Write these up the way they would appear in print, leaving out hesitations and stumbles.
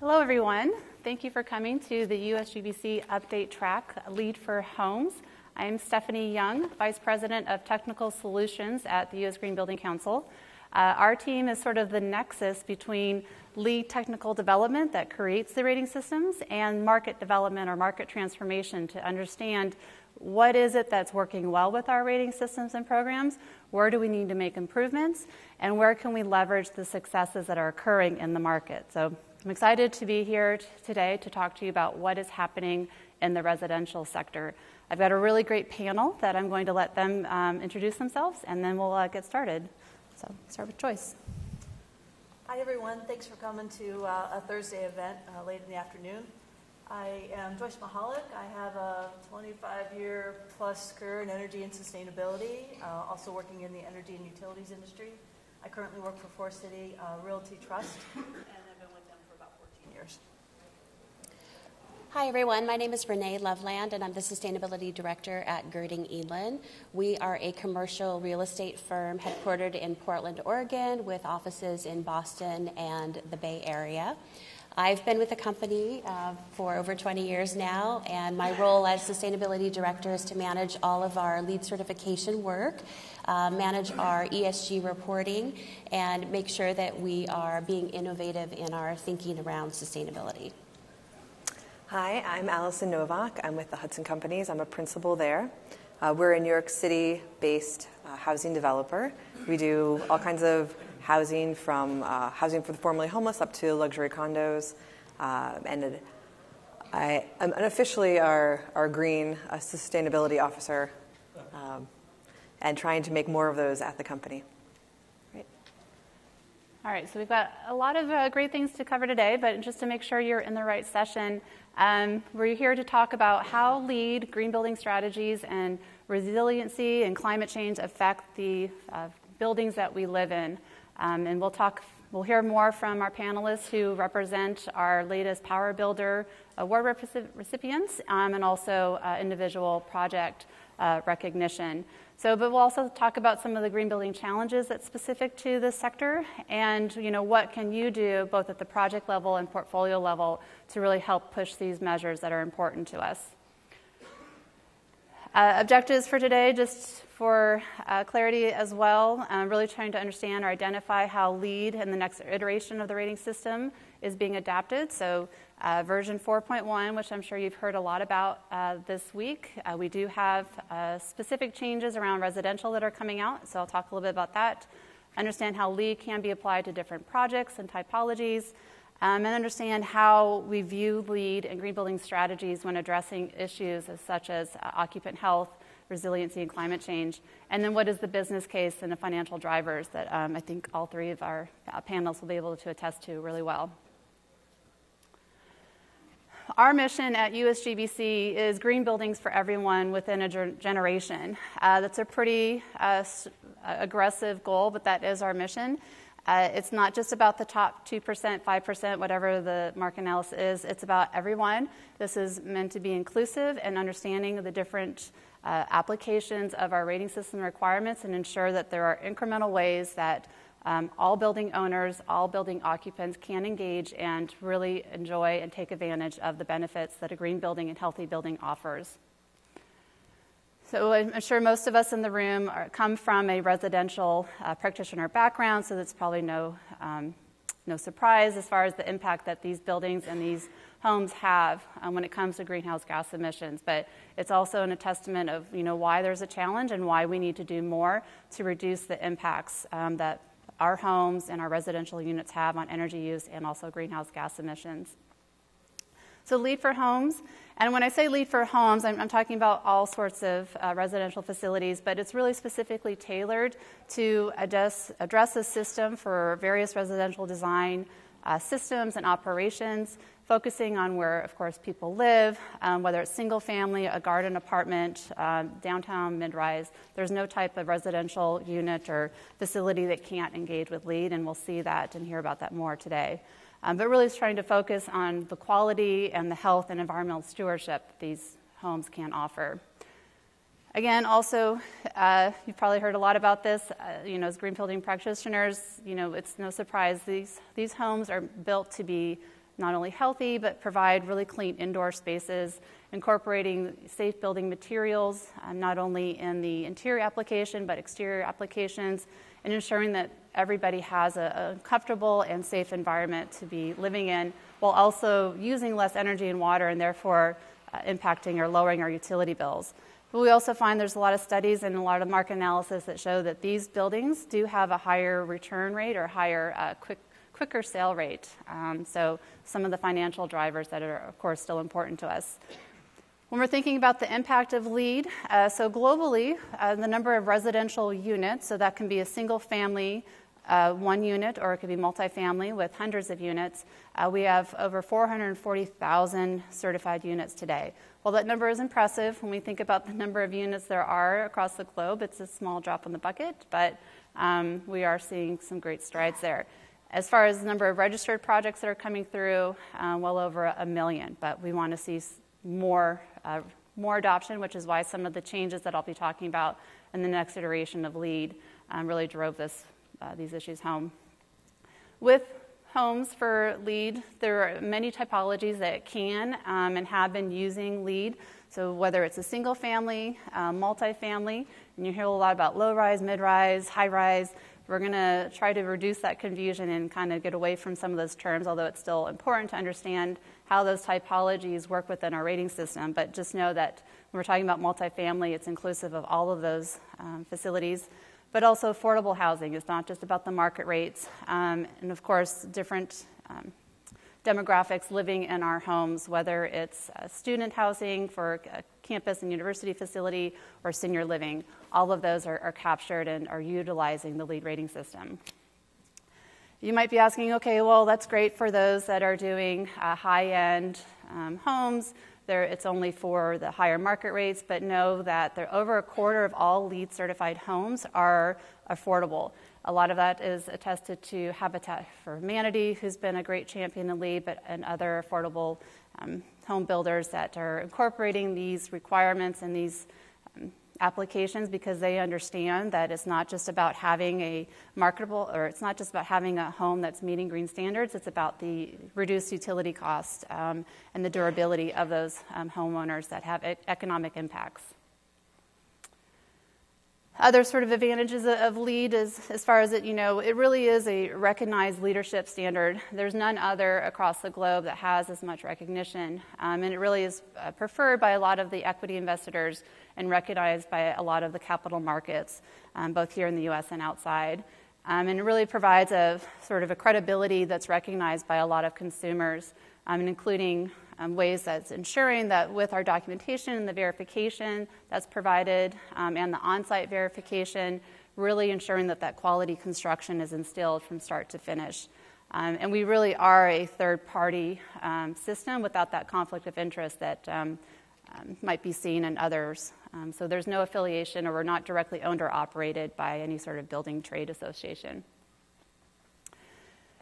Hello, everyone. Thank you for coming to the USGBC Update Track, LEED for Homes. I'm Stephanie Young, Vice President of Technical Solutions at the U.S. Green Building Council. Our team is sort of the nexus between LEED technical development that creates the rating systems and market development or market transformation to understand what is it that's working well with our rating systems and programs, where do we need to make improvements, and where can we leverage the successes that are occurring in the market. So I'm excited to be here today to talk to you about what is happening in the residential sector. I've got a really great panel that I'm going to let them introduce themselves, and then we'll get started. So start with Joyce. Hi, everyone. Thanks for coming to a Thursday event late in the afternoon. I am Joyce Mahalik. I have a 25-year plus career in energy and sustainability, also working in the energy and utilities industry. I currently work for Forest City Realty Trust, and I've been with them for about 14 years. Hi, everyone. My name is Renee Loveland, and I'm the Sustainability Director at Curtin Elin. We are a commercial real estate firm headquartered in Portland, Oregon, with offices in Boston and the Bay Area. I've been with the company for over 20 years now, and my role as Sustainability Director is to manage all of our LEED certification work, manage our ESG reporting, and make sure that we are being innovative in our thinking around sustainability. Hi, I'm Allison Novak. I'm with the Hudson Companies. I'm a principal there. We're a New York City-based housing developer. We do all kinds of housing, from housing for the formerly homeless up to luxury condos. And I am unofficially our green sustainability officer and trying to make more of those at the company. Great. All right, so we've got a lot of great things to cover today, but just to make sure you're in the right session, we're here to talk about how LEED, green building strategies, and resiliency and climate change affect the buildings that we live in. And we'll hear more from our panelists who represent our latest Power Builder award recipients and also individual project recognition. But we'll also talk about some of the green building challenges that's specific to this sector, and what can you do both at the project level and portfolio level to really help push these measures that are important to us. Objectives for today, just for clarity as well, really trying to understand or identify how LEED and the next iteration of the rating system is being adapted. So version 4.1, which I'm sure you've heard a lot about this week. We do have specific changes around residential that are coming out, so I'll talk a little bit about that. Understand how LEED can be applied to different projects and typologies, and understand how we view LEED and green building strategies when addressing issues such as occupant health, resiliency, and climate change. And then what is the business case and the financial drivers that I think all three of our panels will be able to attest to really well. Our mission at USGBC is green buildings for everyone within a generation. That's a pretty aggressive goal, but that is our mission. It's not just about the top 2%, 5%, whatever the market analysis is. It's about everyone. This is meant to be inclusive and understanding of the different applications of our rating system requirements and ensure that there are incremental ways that all building owners, all building occupants can engage and really enjoy and take advantage of the benefits that a green building and healthy building offers. So I'm sure most of us in the room come from a residential practitioner background, so that's probably no surprise as far as the impact that these buildings and these homes have when it comes to greenhouse gas emissions. But it's also a testament of why there's a challenge and why we need to do more to reduce the impacts that our homes and our residential units have on energy use and also greenhouse gas emissions. So LEED for homes, and when I say LEED for homes, I'm talking about all sorts of residential facilities, but it's really specifically tailored to address a system for various residential design systems and operations, focusing on where, of course, people live, whether it's single family, a garden apartment, downtown, mid-rise. There's no type of residential unit or facility that can't engage with LEED, and we'll see that and hear about that more today. But really is trying to focus on the quality and the health and environmental stewardship that these homes can offer. Again, also, you've probably heard a lot about this, as green building practitioners, it's no surprise these homes are built to be not only healthy, but provide really clean indoor spaces, incorporating safe building materials, not only in the interior application, but exterior applications, and ensuring that everybody has a comfortable and safe environment to be living in, while also using less energy and water, and therefore impacting or lowering our utility bills. But we also find there's a lot of studies and a lot of market analysis that show that these buildings do have a higher return rate or higher quicker sale rate. So some of the financial drivers that are, of course, still important to us. When we're thinking about the impact of LEED, so globally, the number of residential units, so that can be a single family, one unit, or it could be multifamily with hundreds of units. We have over 440,000 certified units today. While that number is impressive, when we think about the number of units there are across the globe, it's a small drop in the bucket, but we are seeing some great strides there. As far as the number of registered projects that are coming through, well over 1 million, but we want to see more adoption, which is why some of the changes that I'll be talking about in the next iteration of LEED really drove these issues home. With homes for LEED, there are many typologies that can and have been using LEED. So whether it's a single family, multifamily, and you hear a lot about low-rise, mid-rise, high-rise, we're going to try to reduce that confusion and kind of get away from some of those terms, although it's still important to understand how those typologies work within our rating system. But just know that when we're talking about multifamily, it's inclusive of all of those facilities. But also affordable housing is not just about the market rates. And of course, different demographics living in our homes, whether it's student housing for a campus and university facility or senior living. All of those are captured and are utilizing the LEED rating system. You might be asking, okay, well, that's great for those that are doing high-end homes. It's only for the higher market rates, but know that over a quarter of all LEED certified homes are affordable. A lot of that is attested to Habitat for Humanity, who's been a great champion in LEED, and other affordable home builders that are incorporating these requirements and these applications because they understand that it's not just about having a marketable, or it's not just about having a home that's meeting green standards, it's about the reduced utility costs and the durability of those homeowners that have economic impacts. Other sort of advantages of LEED is, as far as it really is a recognized leadership standard. There's none other across the globe that has as much recognition, and it really is preferred by a lot of the equity investors and recognized by a lot of the capital markets, both here in the U.S. and outside. And it really provides a sort of a credibility that's recognized by a lot of consumers, including ways that's ensuring that with our documentation and the verification that's provided and the on-site verification, really ensuring that quality construction is instilled from start to finish. And we really are a third-party system without that conflict of interest that might be seen in others. So there's no affiliation, or we're not directly owned or operated by any sort of building trade association.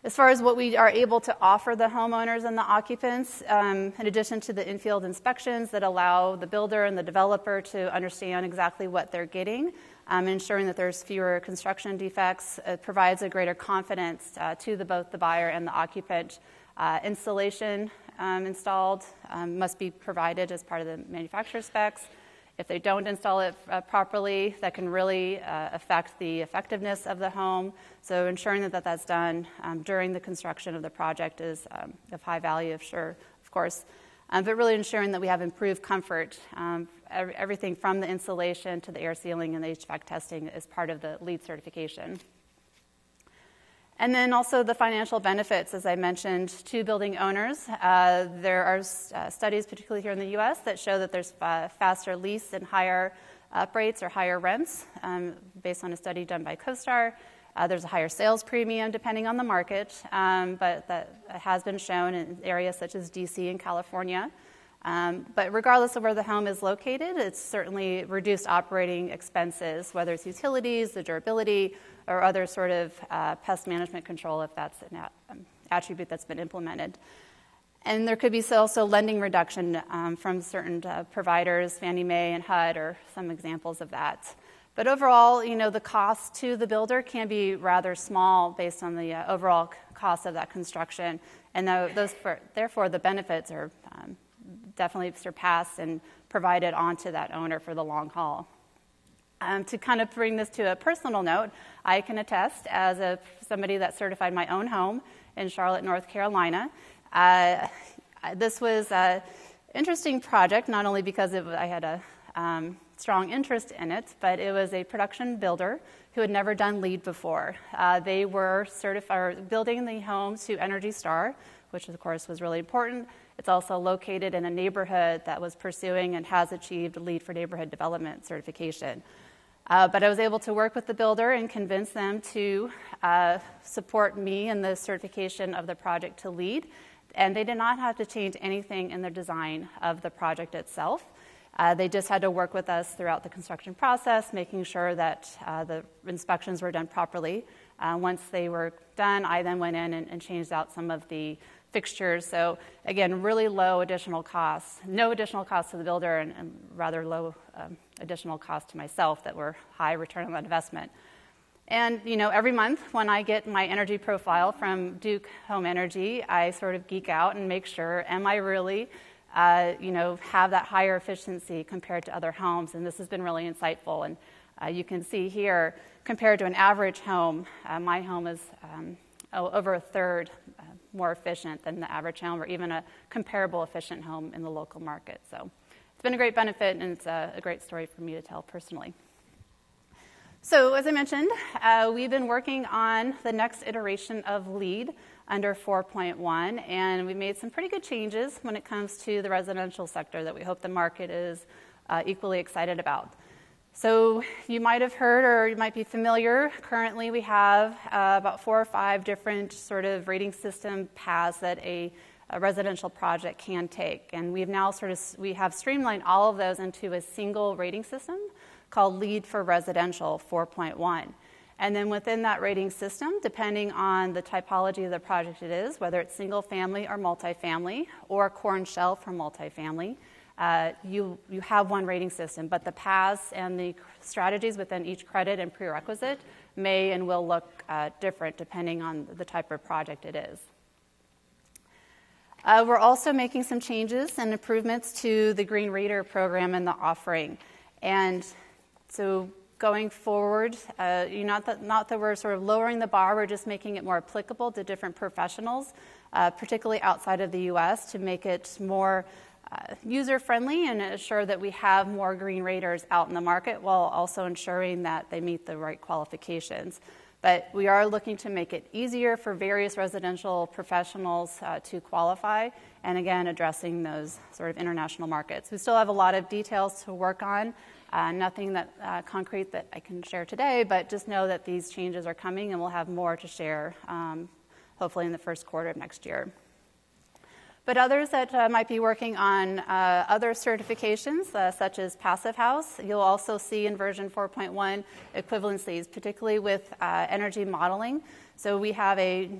As far as what we are able to offer the homeowners and the occupants, in addition to the in-field inspections that allow the builder and the developer to understand exactly what they're getting, ensuring that there's fewer construction defects, it provides a greater confidence to both the buyer and the occupant. Installation installed must be provided as part of the manufacturer specs. If they don't install it properly, that can really affect the effectiveness of the home. So ensuring that that's done during the construction of the project is of high value, of course. But really ensuring that we have improved comfort. Everything from the insulation to the air sealing and the HVAC testing is part of the LEED certification. And then also the financial benefits, as I mentioned, to building owners. There are studies, particularly here in the U.S., that show that there's faster lease and higher up rates or higher rents, based on a study done by CoStar. There's a higher sales premium depending on the market, but that has been shown in areas such as D.C. and California. But regardless of where the home is located, it's certainly reduced operating expenses, whether it's utilities, the durability, or other sort of pest management control if that's an attribute that's been implemented. And there could be also lending reduction from certain providers, Fannie Mae and HUD are some examples of that. But overall, the cost to the builder can be rather small based on the overall cost of that construction. And therefore, the benefits are definitely surpassed and provided onto that owner for the long haul. To kind of bring this to a personal note, I can attest as somebody that certified my own home in Charlotte, North Carolina. This was an interesting project, not only because I had a strong interest in it, but it was a production builder who had never done LEED before. They were building the home to Energy Star, which of course was really important. It's also located in a neighborhood that was pursuing and has achieved LEED for Neighborhood Development certification. But I was able to work with the builder and convince them to support me in the certification of the project to LEED. And they did not have to change anything in their design of the project itself. They just had to work with us throughout the construction process, making sure that the inspections were done properly. Once they were done, I then went in and changed out some of the fixtures. So again, really low additional costs, no additional costs to the builder, and rather low additional costs to myself that were high return on that investment. And every month when I get my energy profile from Duke Home Energy, I sort of geek out and make sure, am I really have that higher efficiency compared to other homes? And this has been really insightful. And you can see here, compared to an average home, my home is over a third more efficient than the average home, or even a comparable efficient home in the local market. So it's been a great benefit, and it's a great story for me to tell personally. So as I mentioned, we've been working on the next iteration of LEED under 4.1, and we made some pretty good changes when it comes to the residential sector that we hope the market is equally excited about. So you might have heard, or you might be familiar, currently we have about 4 or 5 different sort of rating system paths that a residential project can take. And we've now we have streamlined all of those into a single rating system called LEED for Residential 4.1. And then within that rating system, depending on the typology of the project it is, whether it's single family or multifamily, or core and shell for multifamily, you have one rating system, but the paths and the strategies within each credit and prerequisite may and will look different depending on the type of project it is. We're also making some changes and improvements to the Green Rater program and the offering. And so going forward, not that we're sort of lowering the bar, we're just making it more applicable to different professionals, particularly outside of the U.S., to make it more user-friendly and ensure that we have more green raters out in the market while also ensuring that they meet the right qualifications. But we are looking to make it easier for various residential professionals to qualify, and again, addressing those sort of international markets. We still have a lot of details to work on, nothing that concrete that I can share today, but just know that these changes are coming and we'll have more to share hopefully in the first quarter of next year. But others that might be working on other certifications, such as Passive House, you'll also see in version 4.1 equivalencies, particularly with energy modeling. So we have a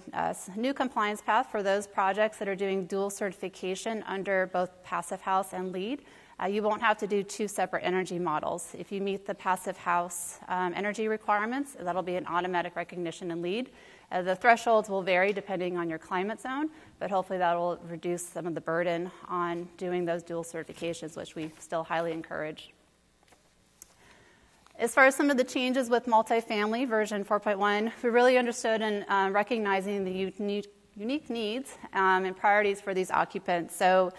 new compliance path for those projects that are doing dual certification under both Passive House and LEED. You won't have to do 2 separate energy models. If you meet the Passive House energy requirements, that'll be an automatic recognition in LEED. The thresholds will vary depending on your climate zone, but hopefully that will reduce some of the burden on doing those dual certifications, which we still highly encourage. As far as some of the changes with multifamily version 4.1, we really understood in recognizing the unique needs and priorities for these occupants. So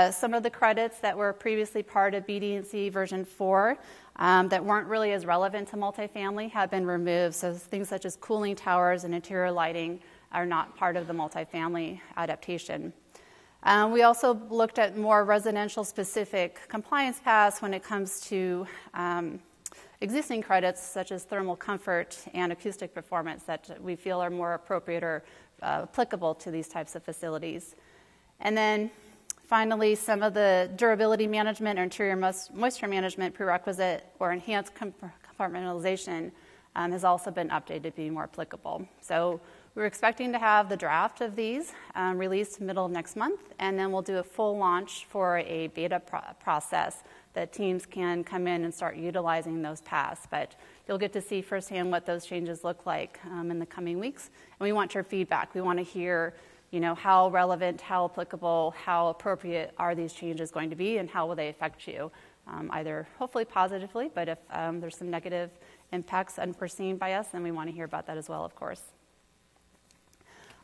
some of the credits that were previously part of BD&C version 4 that weren't really as relevant to multifamily have been removed. So things such as cooling towers and interior lighting are not part of the multifamily adaptation. We also looked at more residential-specific compliance paths when it comes to existing credits such as thermal comfort and acoustic performance that we feel are more appropriate or applicable to these types of facilities. And then finally, some of the durability management or interior moisture management prerequisite or enhanced compartmentalization has also been updated to be more applicable. So we're expecting to have the draft of these released middle of next month, and then we'll do a full launch for a beta process that teams can come in and start utilizing those paths. But you'll get to see firsthand what those changes look like in the coming weeks. And we want your feedback. We want to hear how relevant, how applicable, how appropriate are these changes going to be, and how will they affect you, either hopefully positively, but if there's some negative impacts unforeseen by us, then we want to hear about that as well, of course.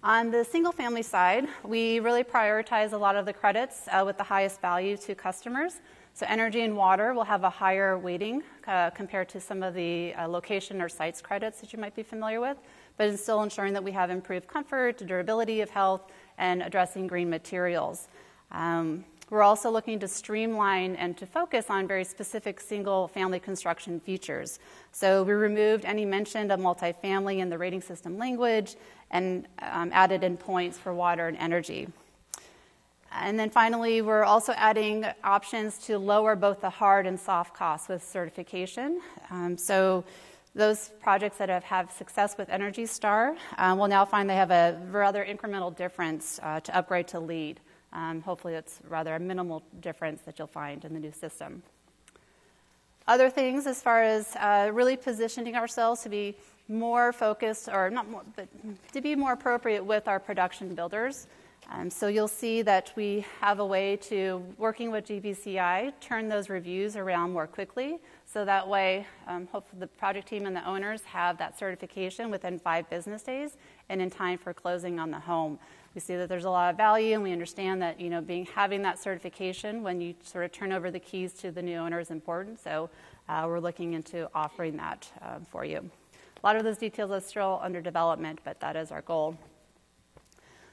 On the single family side, we really prioritize a lot of the credits with the highest value to customers. So energy and water will have a higher weighting compared to some of the location or sites credits that you might be familiar with, but it's still ensuring that we have improved comfort, durability of health, and addressing green materials. We're also looking to streamline and to focus on very specific single-family construction features. So we removed any mention of multifamily in the rating system language and added in points for water and energy. And then finally, we're also adding options to lower both the hard and soft costs with certification. So those projects that have had success with Energy Star will now find they have a rather incremental difference to upgrade to LEED. Hopefully it's rather a minimal difference that you'll find in the new system. Other things as far as really positioning ourselves to be more focused, or not more, but to be more appropriate with our production builders. So you'll see that we have a way to, working with GBCI, turn those reviews around more quickly. So that way, hopefully the project team and the owners have that certification within 5 business days and in time for closing on the home. We see that there's a lot of value, and we understand that having that certification when you sort of turn over the keys to the new owner is important. So we're looking into offering that for you. A lot of those details are still under development, but that is our goal.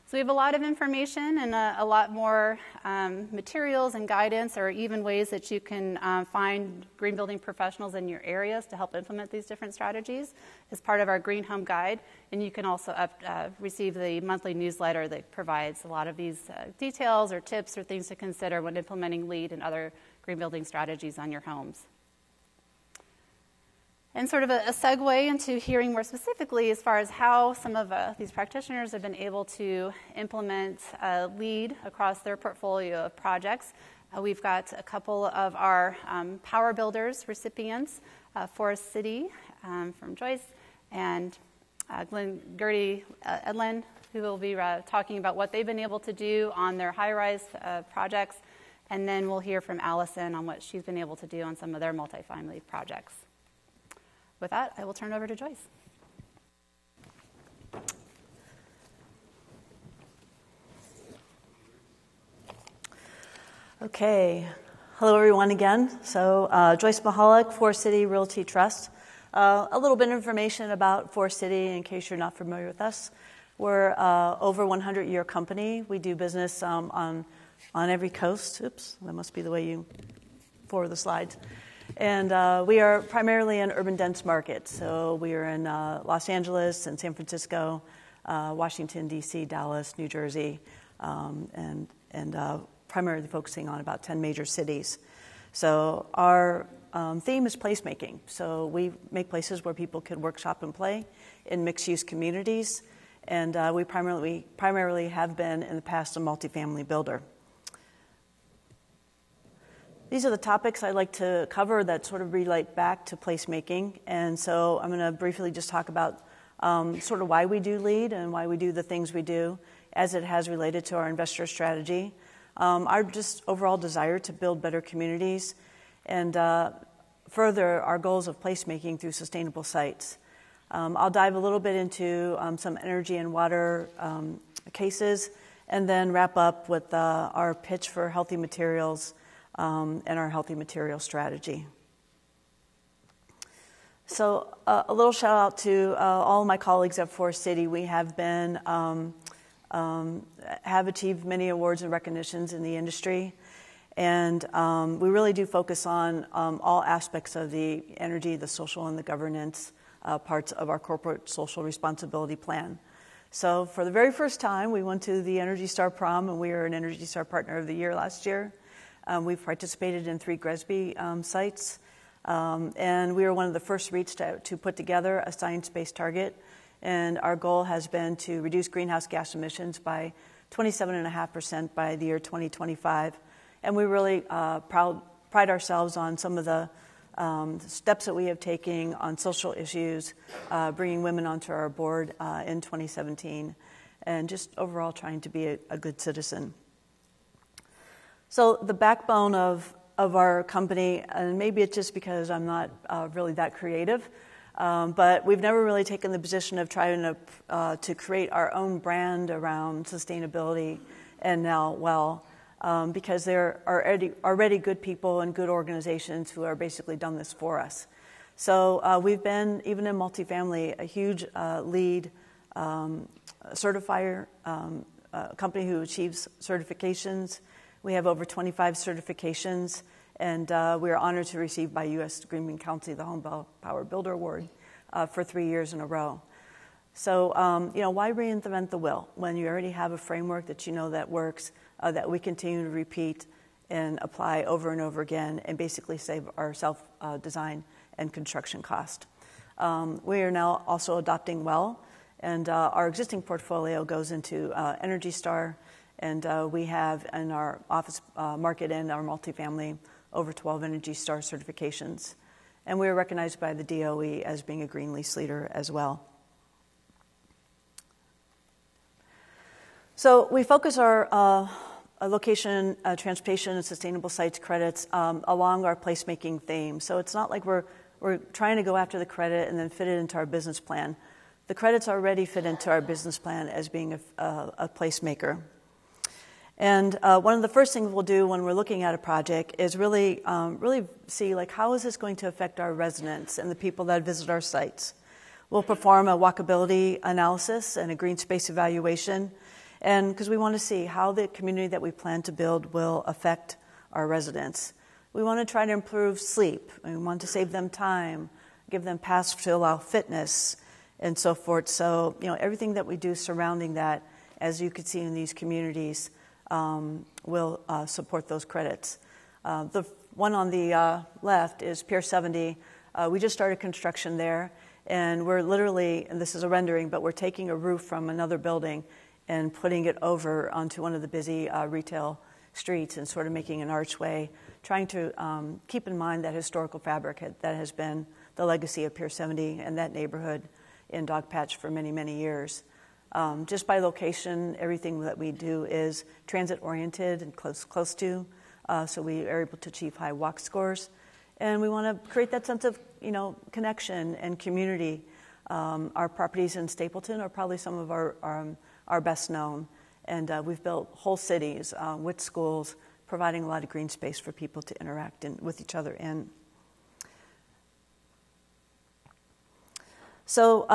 So we have a lot of information and a lot more materials and guidance, or even ways that you can find green building professionals in your areas to help implement these different strategies as part of our Green Home Guide. And you can also receive the monthly newsletter that provides a lot of these details or tips or things to consider when implementing LEED and other green building strategies on your homes. And sort of a segue into hearing more specifically as far as how some of these practitioners have been able to implement LEED across their portfolio of projects. We've got a couple of our Power Builders recipients, Forest City from Joyce, and Curtin Elin, who will be talking about what they've been able to do on their high-rise projects. And then we'll hear from Allison on what she's been able to do on some of their multifamily projects. With that, I will turn it over to Joyce. Okay. Hello, everyone, again. So, Joyce Mahalik, Forest City Realty Trust. A little bit of information about Forest City in case you're not familiar with us. We're over 100-year company. We do business on every coast. Oops, that must be the way you forward the slides. And we are primarily an urban dense market. So we are in Los Angeles and San Francisco, Washington, D.C., Dallas, New Jersey, and primarily focusing on about 10 major cities. So our theme is placemaking. So we make places where people can workshop and play in mixed-use communities. And we primarily have been in the past a multifamily builder. These are the topics I'd like to cover that sort of relate back to placemaking. And so I'm going to briefly just talk about sort of why we do LEED and why we do the things we do as it has related to our investor strategy. Our just overall desire to build better communities and further our goals of placemaking through sustainable sites. I'll dive a little bit into some energy and water cases and then wrap up with our pitch for healthy materials and our healthy material strategy. So a little shout out to all of my colleagues at Forest City. We have been have achieved many awards and recognitions in the industry, and we really do focus on all aspects of the energy, the social, and the governance parts of our corporate social responsibility plan. So for the very first time, we went to the Energy Star prom, and we were an Energy Star Partner of the Year last year. We've participated in 3 GRESB sites, and we were one of the first REITs to put together a science-based target. And our goal has been to reduce greenhouse gas emissions by 27.5% by the year 2025. And we really pride ourselves on some of the steps that we have taken on social issues, bringing women onto our board in 2017. and just overall trying to be a good citizen. So the backbone of our company, and maybe it's just because I'm not really that creative, but we've never really taken the position of trying to create our own brand around sustainability and now because there are already good people and good organizations who are basically done this for us. So we've been, even in multifamily, a huge LEED certifier company who achieves certifications. We have over 25 certifications, and we are honored to receive by U.S. Green Bean County the Home Power Builder Award for 3 years in a row. So, why reinvent the wheel when you already have a framework that you know that works, that we continue to repeat and apply over and over again and basically save our self-design and construction cost. We are now also adopting WELL, and our existing portfolio goes into Energy Star, and we have in our office market and our multifamily over 12 Energy Star certifications. And we are recognized by the DOE as being a green lease leader as well. So we focus our location, transportation, and sustainable sites credits along our placemaking theme. So it's not like we're trying to go after the credit and then fit it into our business plan. The credits already fit into our business plan as being a placemaker. And one of the first things we'll do when we're looking at a project is really see, like, how is this going to affect our residents and the people that visit our sites? We'll perform a walkability analysis and a green space evaluation, and because we want to see how the community that we plan to build will affect our residents. We want to try to improve sleep. We want to save them time, give them paths to allow fitness, and so forth. So, everything that we do surrounding that, as you can see in these communities, will support those credits. The one on the left is Pier 70. We just started construction there, and we're literally, and this is a rendering, but we're taking a roof from another building and putting it over onto one of the busy retail streets and sort of making an archway, trying to keep in mind that historical fabric that has been the legacy of Pier 70 and that neighborhood in Dogpatch for many, many years. Just by location, everything that we do is transit-oriented and close to, so we are able to achieve high walk scores. And we want to create that sense of, connection and community. Our properties in Stapleton are probably some of our best known. And we've built whole cities with schools, providing a lot of green space for people to interact with each other in. So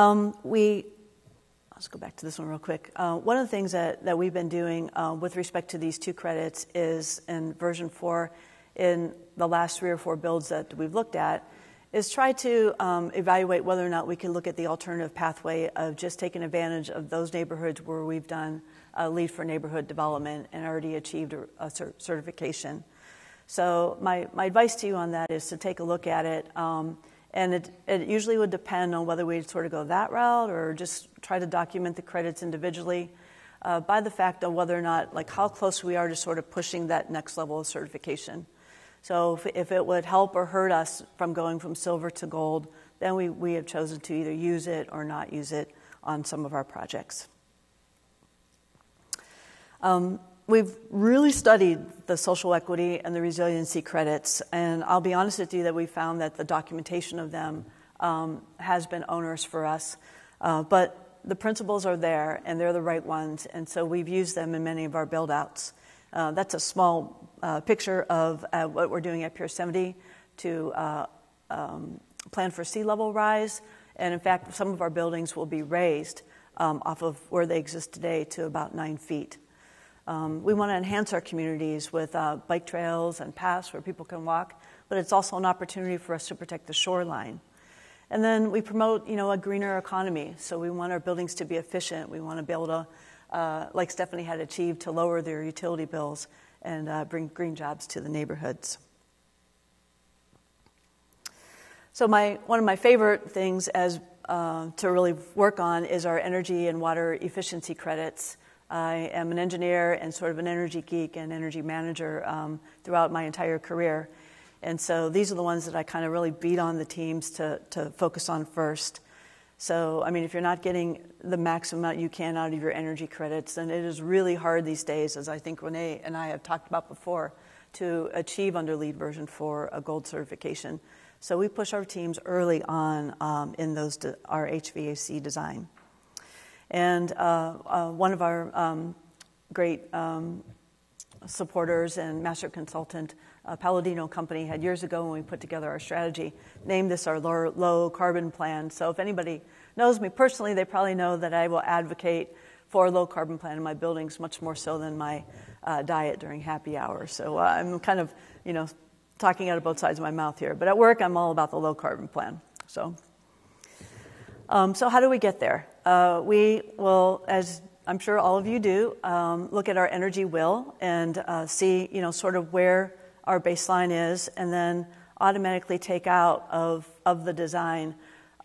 let's go back to this one real quick. One of the things that we've been doing with respect to these two credits is in version 4, in the last 3 or 4 builds that we've looked at, is try to evaluate whether or not we can look at the alternative pathway of just taking advantage of those neighborhoods where we've done LEED for neighborhood development and already achieved a certification. So my advice to you on that is to take a look at it. And it usually would depend on whether we'd sort of go that route or just try to document the credits individually by the fact of whether or not, like, how close we are to sort of pushing that next level of certification. So if it would help or hurt us from going from silver to gold, then we have chosen to either use it or not use it on some of our projects. We've really studied the social equity and the resiliency credits, and I'll be honest with you that we found that the documentation of them has been onerous for us, but the principles are there, and they're the right ones, and so we've used them in many of our build-outs. That's a small picture of what we're doing at Pier 70 to plan for sea level rise, and in fact, some of our buildings will be raised off of where they exist today to about 9 feet. We want to enhance our communities with bike trails and paths where people can walk, but it's also an opportunity for us to protect the shoreline. And then we promote, a greener economy. So we want our buildings to be efficient. We want to be able to, like Stephanie had achieved, to lower their utility bills and bring green jobs to the neighborhoods. So one of my favorite things to really work on is our energy and water efficiency credits. I am an engineer and sort of an energy geek and energy manager throughout my entire career. And so these are the ones that I kind of really beat on the teams to focus on first. So, I mean, if you're not getting the maximum amount you can out of your energy credits, then it is really hard these days, as I think Renee and I have talked about before, to achieve under LEED version 4 a gold certification. So we push our teams early on in our HVAC design. And one of our great supporters and master consultant, Hudson Company, had years ago when we put together our strategy, named this our low carbon plan. So if anybody knows me personally, they probably know that I will advocate for a low carbon plan in my buildings much more so than my diet during happy hour. So I'm kind of, talking out of both sides of my mouth here. But at work, I'm all about the low carbon plan. So how do we get there? We will, as I'm sure all of you do, look at our energy will and see, sort of where our baseline is, and then automatically take out of the design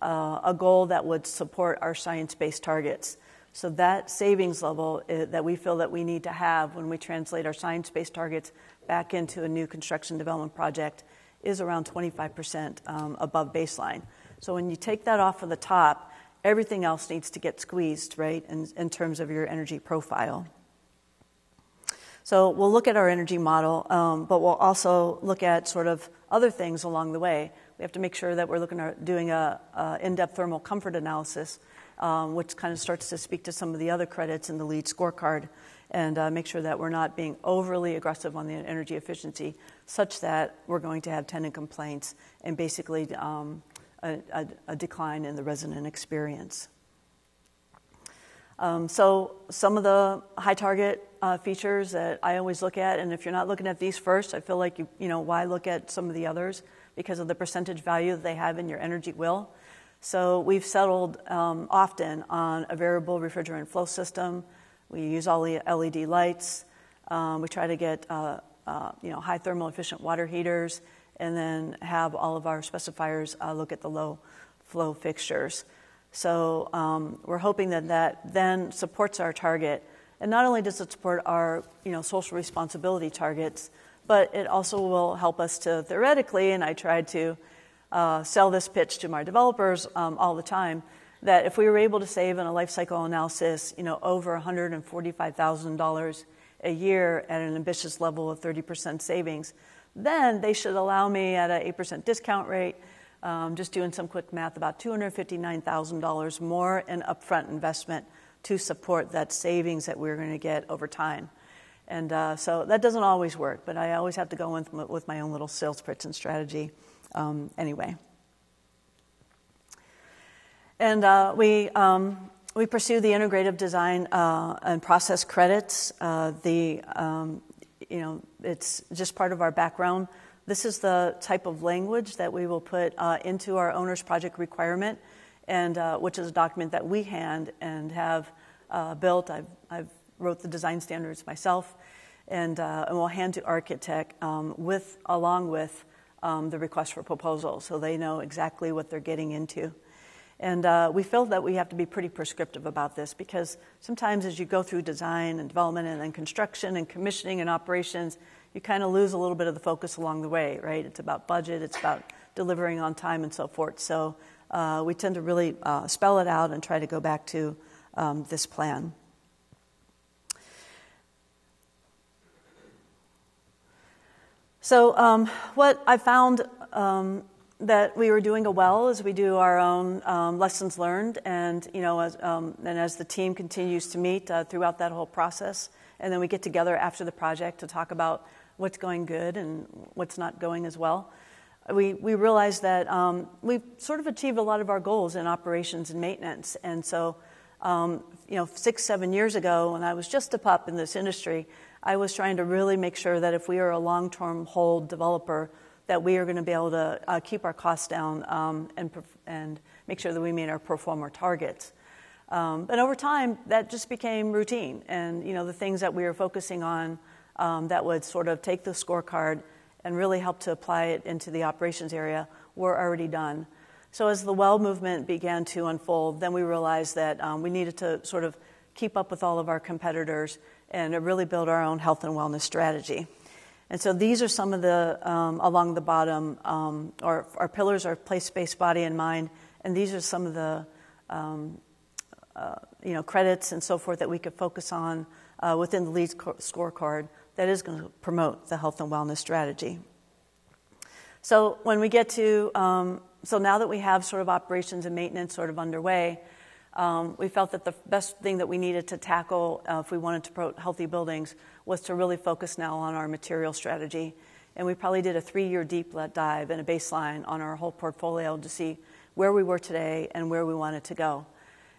a goal that would support our science-based targets. So that savings level that we feel that we need to have when we translate our science-based targets back into a new construction development project is around 25% above baseline. So when you take that off of the top, everything else needs to get squeezed, right, in terms of your energy profile. So we'll look at our energy model, but we'll also look at sort of other things along the way. We have to make sure that we're doing a in-depth thermal comfort analysis, which kind of starts to speak to some of the other credits in the LEED scorecard, and make sure that we're not being overly aggressive on the energy efficiency such that we're going to have tenant complaints and basically a decline in the resident experience. So some of the high target features that I always look at, and if you're not looking at these first, I feel like why look at some of the others, because of the percentage value that they have in your energy will. So we've settled often on a variable refrigerant flow system. We use all the LED lights. We try to get high thermal efficient water heaters, and then have all of our specifiers look at the low flow fixtures. So we're hoping that then supports our target. And not only does it support our social responsibility targets, but it also will help us to theoretically, and I tried to sell this pitch to my developers all the time, that if we were able to save in a life cycle analysis, over $145,000 a year at an ambitious level of 30% savings, then they should allow me at an 8% discount rate, just doing some quick math, about $259,000 more in upfront investment to support that savings that we're going to get over time. And so that doesn't always work, but I always have to go in with my own little sales pitch and strategy anyway. And we pursue the integrative design and process credits. It's just part of our background. This is the type of language that we will put into our owner's project requirement, and which is a document that we hand and have built. I've wrote the design standards myself, and we'll hand to architect along with the request for proposal, so they know exactly what they're getting into. And we feel that we have to be pretty prescriptive about this, because sometimes as you go through design and development and then construction and commissioning and operations, you kind of lose a little bit of the focus along the way, right? It's about budget, it's about delivering on time and so forth. So we tend to really spell it out and try to go back to this plan. So what I found that we were doing well is we do our own lessons learned, and as the team continues to meet throughout that whole process, and then we get together after the project to talk about what's going good and what's not going as well. We realized that we've sort of achieved a lot of our goals in operations and maintenance, and so 6-7 years ago, when I was just a pup in this industry, I was trying to really make sure that if we are a long-term hold developer, that we are going to be able to keep our costs down and make sure that we meet our pro forma targets. But over time, that just became routine. And, the things that we were focusing on that would sort of take the scorecard and really help to apply it into the operations area were already done. So as the well movement began to unfold, then we realized that we needed to sort of keep up with all of our competitors and really build our own health and wellness strategy. And so these are some of the, along the bottom, our pillars are place, space, body, and mind. And these are some of the credits and so forth that we could focus on within the LEED scorecard that is going to promote the health and wellness strategy. So when we get to, so now that we have sort of operations and maintenance sort of underway, we felt that the best thing that we needed to tackle if we wanted to promote healthy buildings was to really focus now on our material strategy. And we probably did a 3-year deep dive and a baseline on our whole portfolio to see where we were today and where we wanted to go.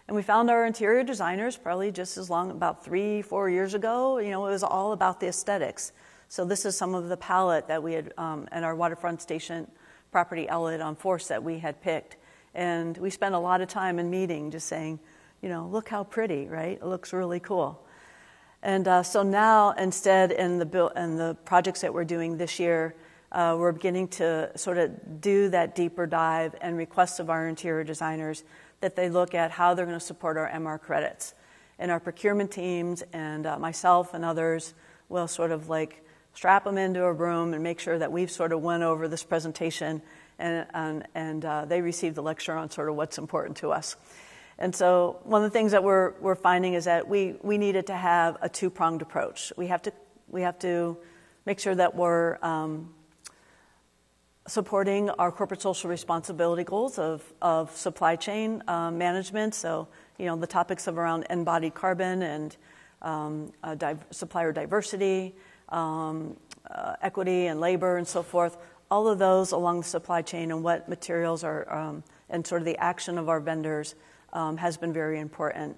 And we found our interior designers probably just as long, about 3-4 years ago, it was all about the aesthetics. So this is some of the palette that we had at our waterfront station property outlet on Force that we had picked. And we spent a lot of time in meeting just saying, look how pretty, right? It looks really cool. And so now instead in the projects that we're doing this year, we're beginning to sort of do that deeper dive and request of our interior designers that they look at how they're going to support our MR credits. And our procurement teams and myself and others will sort of like strap them into a room and make sure that we've sort of went over this presentation and they receive the lecture on sort of what's important to us. And so one of the things that we're finding is that we needed to have a two-pronged approach. We have to make sure that we're supporting our corporate social responsibility goals of supply chain management. So, the topics of around embodied carbon and supplier diversity, equity and labor and so forth. All of those along the supply chain and what materials are and sort of the action of our vendors has been very important.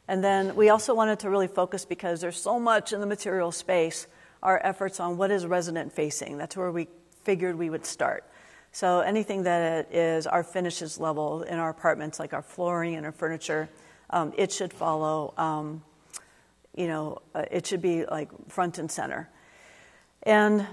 And then we also wanted to really focus, because there's so much in the material space, our efforts on what is resident facing. That's where we figured we would start. So anything that is our finishes level in our apartments, like our flooring and our furniture, it should follow, it should be like front and center. And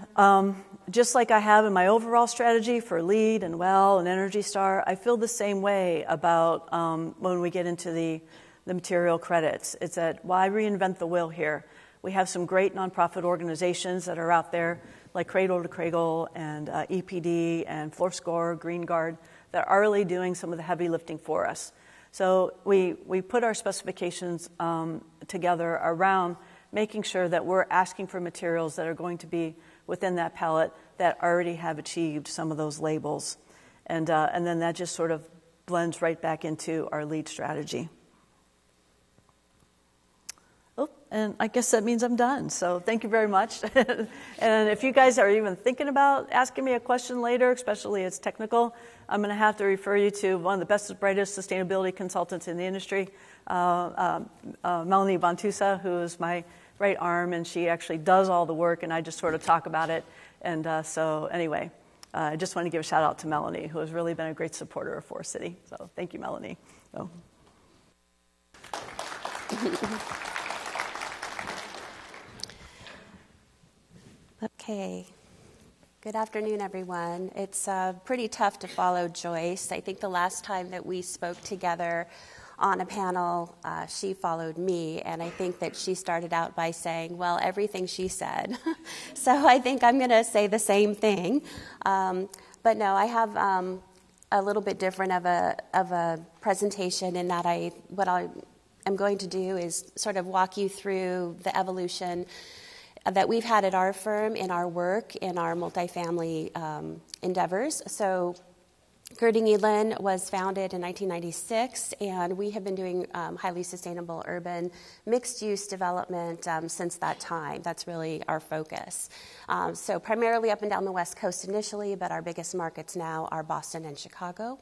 just like I have in my overall strategy for LEED and WELL and Energy Star, I feel the same way about when we get into the material credits. It's that why reinvent the wheel here? We have some great nonprofit organizations that are out there, like Cradle to Cradle and EPD and Floor Score, Green Guard, that are really doing some of the heavy lifting for us. So we put our specifications together around making sure that we're asking for materials that are going to be within that palette that already have achieved some of those labels. And then that just sort of blends right back into our LEED strategy. Oh, and I guess that means I'm done. So thank you very much. And if you guys are even thinking about asking me a question later, especially it's technical, I'm going to have to refer you to one of the best, brightest sustainability consultants in the industry, Melanie Bontusa, who is my right arm, and she actually does all the work, and I just sort of talk about it. And so anyway, I just want to give a shout out to Melanie, who has really been a great supporter of Forest City. So thank you, Melanie. So. Okay. Good afternoon, everyone. It's pretty tough to follow Joyce. I think the last time that we spoke together on a panel, she followed me, and I think that she started out by saying, well, everything she said. So I think I'm going to say the same thing. But no, I have a little bit different of a presentation in that what I am going to do is sort of walk you through the evolution that we've had at our firm in our work, in our multifamily endeavors. So Curtin Elin was founded in 1996, and we have been doing highly sustainable urban mixed-use development since that time. That's really our focus. So primarily up and down the West Coast initially, but our biggest markets now are Boston and Chicago.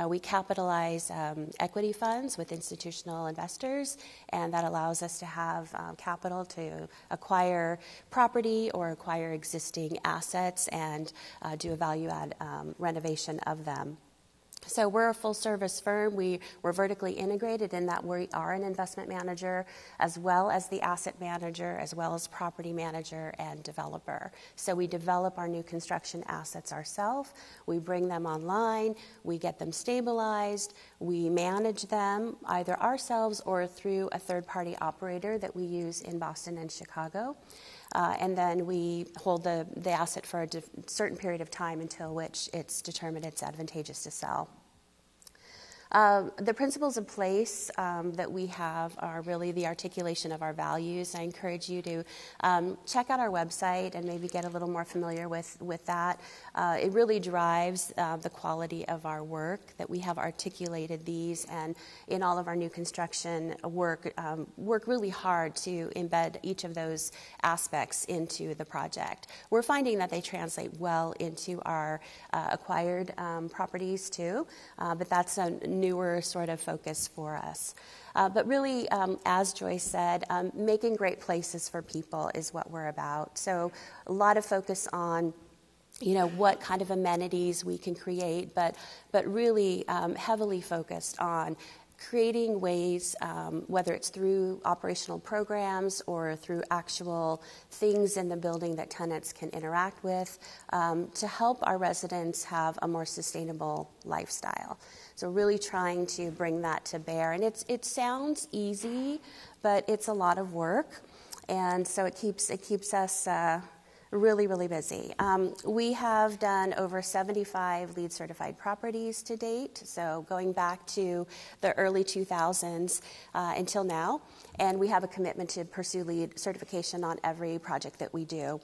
We capitalize equity funds with institutional investors, and that allows us to have capital to acquire property or acquire existing assets and do a value-add renovation of them. So we're a full-service firm. We're vertically integrated in that we are an investment manager as well as the asset manager as well as property manager and developer. So we develop our new construction assets ourselves. We bring them online. We get them stabilized. We manage them either ourselves or through a third-party operator that we use in Boston and Chicago. And then we hold the asset for a certain period of time until which it's determined it's advantageous to sell. The principles in place that we have are really the articulation of our values. I encourage you to check out our website and maybe get a little more familiar with that. It really drives the quality of our work, that we have articulated these, and in all of our new construction work really hard to embed each of those aspects into the project. We're finding that they translate well into our acquired properties too, but that's a newer sort of focus for us. But really, as Joyce said, making great places for people is what we're about. So a lot of focus on what kind of amenities we can create, but really heavily focused on creating ways, whether it's through operational programs or through actual things in the building that tenants can interact with, to help our residents have a more sustainable lifestyle. So really trying to bring that to bear. And it sounds easy, but it's a lot of work. And so it keeps us really, really busy. We have done over 75 LEED certified properties to date, so going back to the early 2000s until now, and we have a commitment to pursue LEED certification on every project that we do.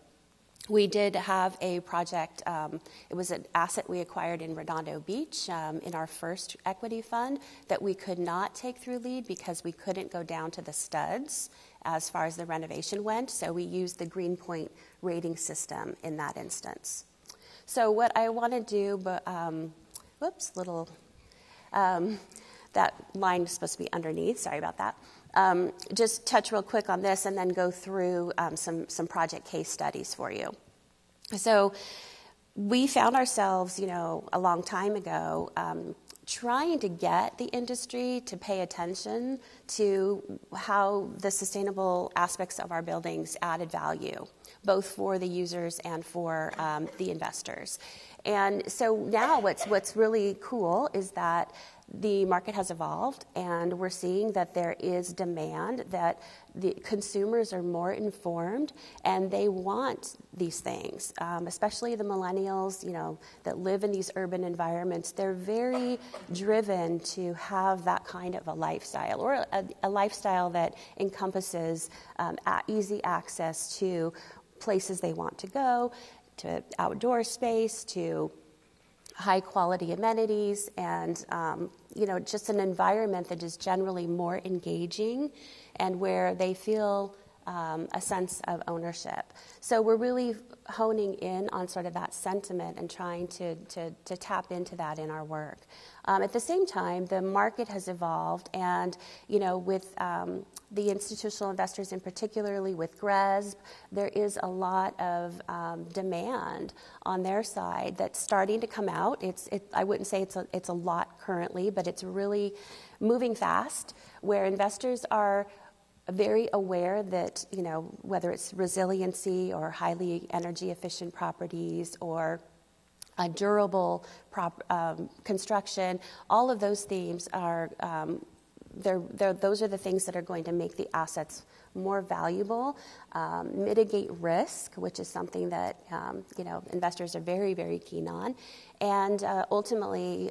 We did have a project, it was an asset we acquired in Redondo Beach in our first equity fund that we could not take through LEED because we couldn't go down to the studs as far as the renovation went, so we used the Greenpoint rating system in that instance. So what I want to do, that line is supposed to be underneath, sorry about that. Just touch real quick on this and then go through some project case studies for you. So we found ourselves, a long time ago, trying to get the industry to pay attention to how the sustainable aspects of our buildings added value, both for the users and for the investors. And so now what's really cool is that the market has evolved, and we're seeing that there is demand, that the consumers are more informed, and they want these things, especially the millennials, that live in these urban environments. They're very driven to have that kind of a lifestyle, or a lifestyle that encompasses easy access to places they want to go, to outdoor space, to high quality amenities, and just an environment that is generally more engaging and where they feel a sense of ownership. So we're really honing in on sort of that sentiment and trying to tap into that in our work. At the same time, the market has evolved, and with the institutional investors, and particularly with GRESB, there is a lot of demand on their side that's starting to come out. I wouldn't say it's a lot currently, but it's really moving fast, where investors are very aware that, whether it's resiliency or highly energy efficient properties or a durable construction, all of those themes are those are the things that are going to make the assets more valuable, mitigate risk, which is something that investors are very, very keen on, and ultimately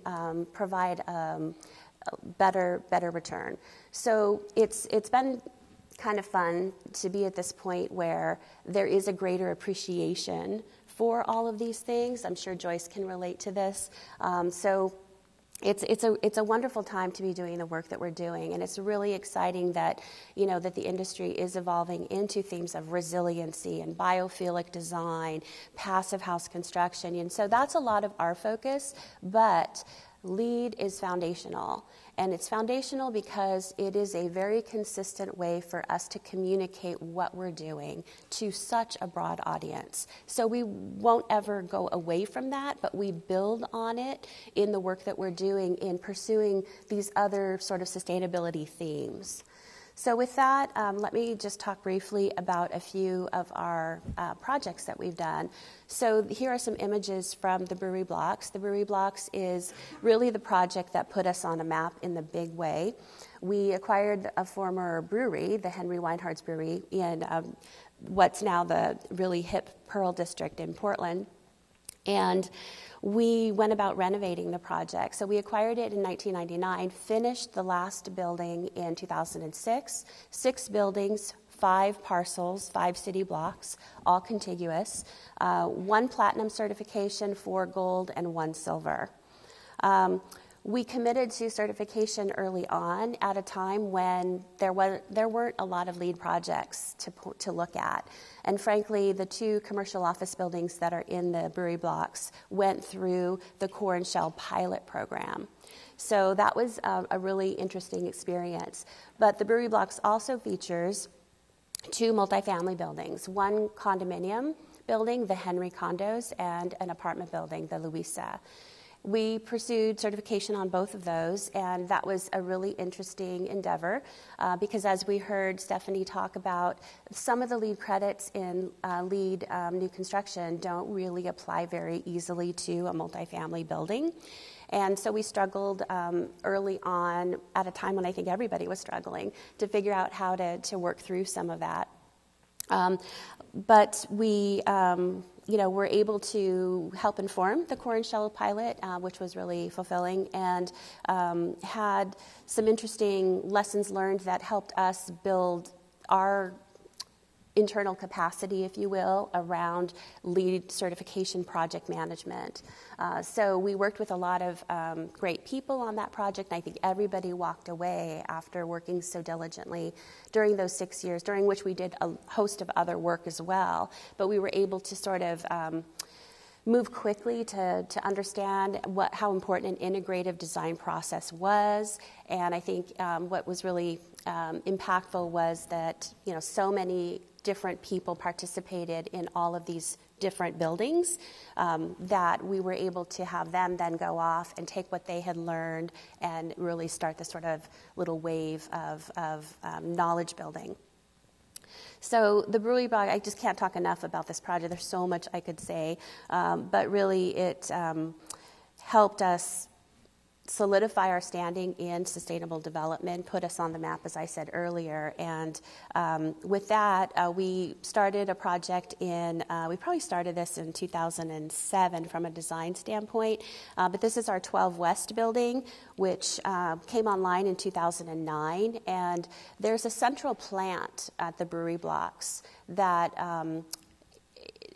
provide a better return. So it's been kind of fun to be at this point where there is a greater appreciation for all of these things. I'm sure Joyce can relate to this. So it's a wonderful time to be doing the work that we're doing, and it's really exciting that that the industry is evolving into themes of resiliency and biophilic design, passive house construction, and so that's a lot of our focus. But LEED is foundational, and it's foundational because it is a very consistent way for us to communicate what we're doing to such a broad audience. So we won't ever go away from that, but we build on it in the work that we're doing in pursuing these other sort of sustainability themes. So with that, let me just talk briefly about a few of our projects that we've done. So here are some images from the Brewery Blocks. The Brewery Blocks is really the project that put us on a map in the big way. We acquired a former brewery, the Henry Weinhard's Brewery, in what's now the really hip Pearl District in Portland. And we went about renovating the project. So we acquired it in 1999, finished the last building in 2006, 6 buildings, 5 parcels, 5 city blocks, all contiguous, 1 platinum certification, 4 gold, and 1 silver. We committed to certification early on at a time when there weren't a lot of LEED projects to look at. And frankly, the 2 commercial office buildings that are in the Brewery Blocks went through the core and shell pilot program. So that was a really interesting experience. But the Brewery Blocks also features 2 multifamily buildings, 1 condominium building, the Henry Condos, and an apartment building, the Louisa. We pursued certification on both of those, and that was a really interesting endeavor because as we heard Stephanie talk about, some of the LEED credits in LEED new construction don't really apply very easily to a multifamily building. And so we struggled early on at a time when I think everybody was struggling to figure out how to work through some of that. But we were able to help inform the core and shell pilot, which was really fulfilling, and had some interesting lessons learned that helped us build our internal capacity, if you will, around LEED certification project management. So we worked with a lot of great people on that project, and I think everybody walked away after working so diligently during those 6 years, during which we did a host of other work as well. But we were able to sort of move quickly to understand how important an integrative design process was. And I think what was really impactful was that so many different people participated in all of these different buildings that we were able to have them then go off and take what they had learned and really start this sort of little wave of knowledge building. So the Brewery Block, I just can't talk enough about this project. There's so much I could say, but really it helped us solidify our standing in sustainable development, put us on the map, as I said earlier. And with that, we started a project we probably started this in 2007 from a design standpoint, but this is our 12 West building, which came online in 2009. And there's a central plant at the Brewery Blocks that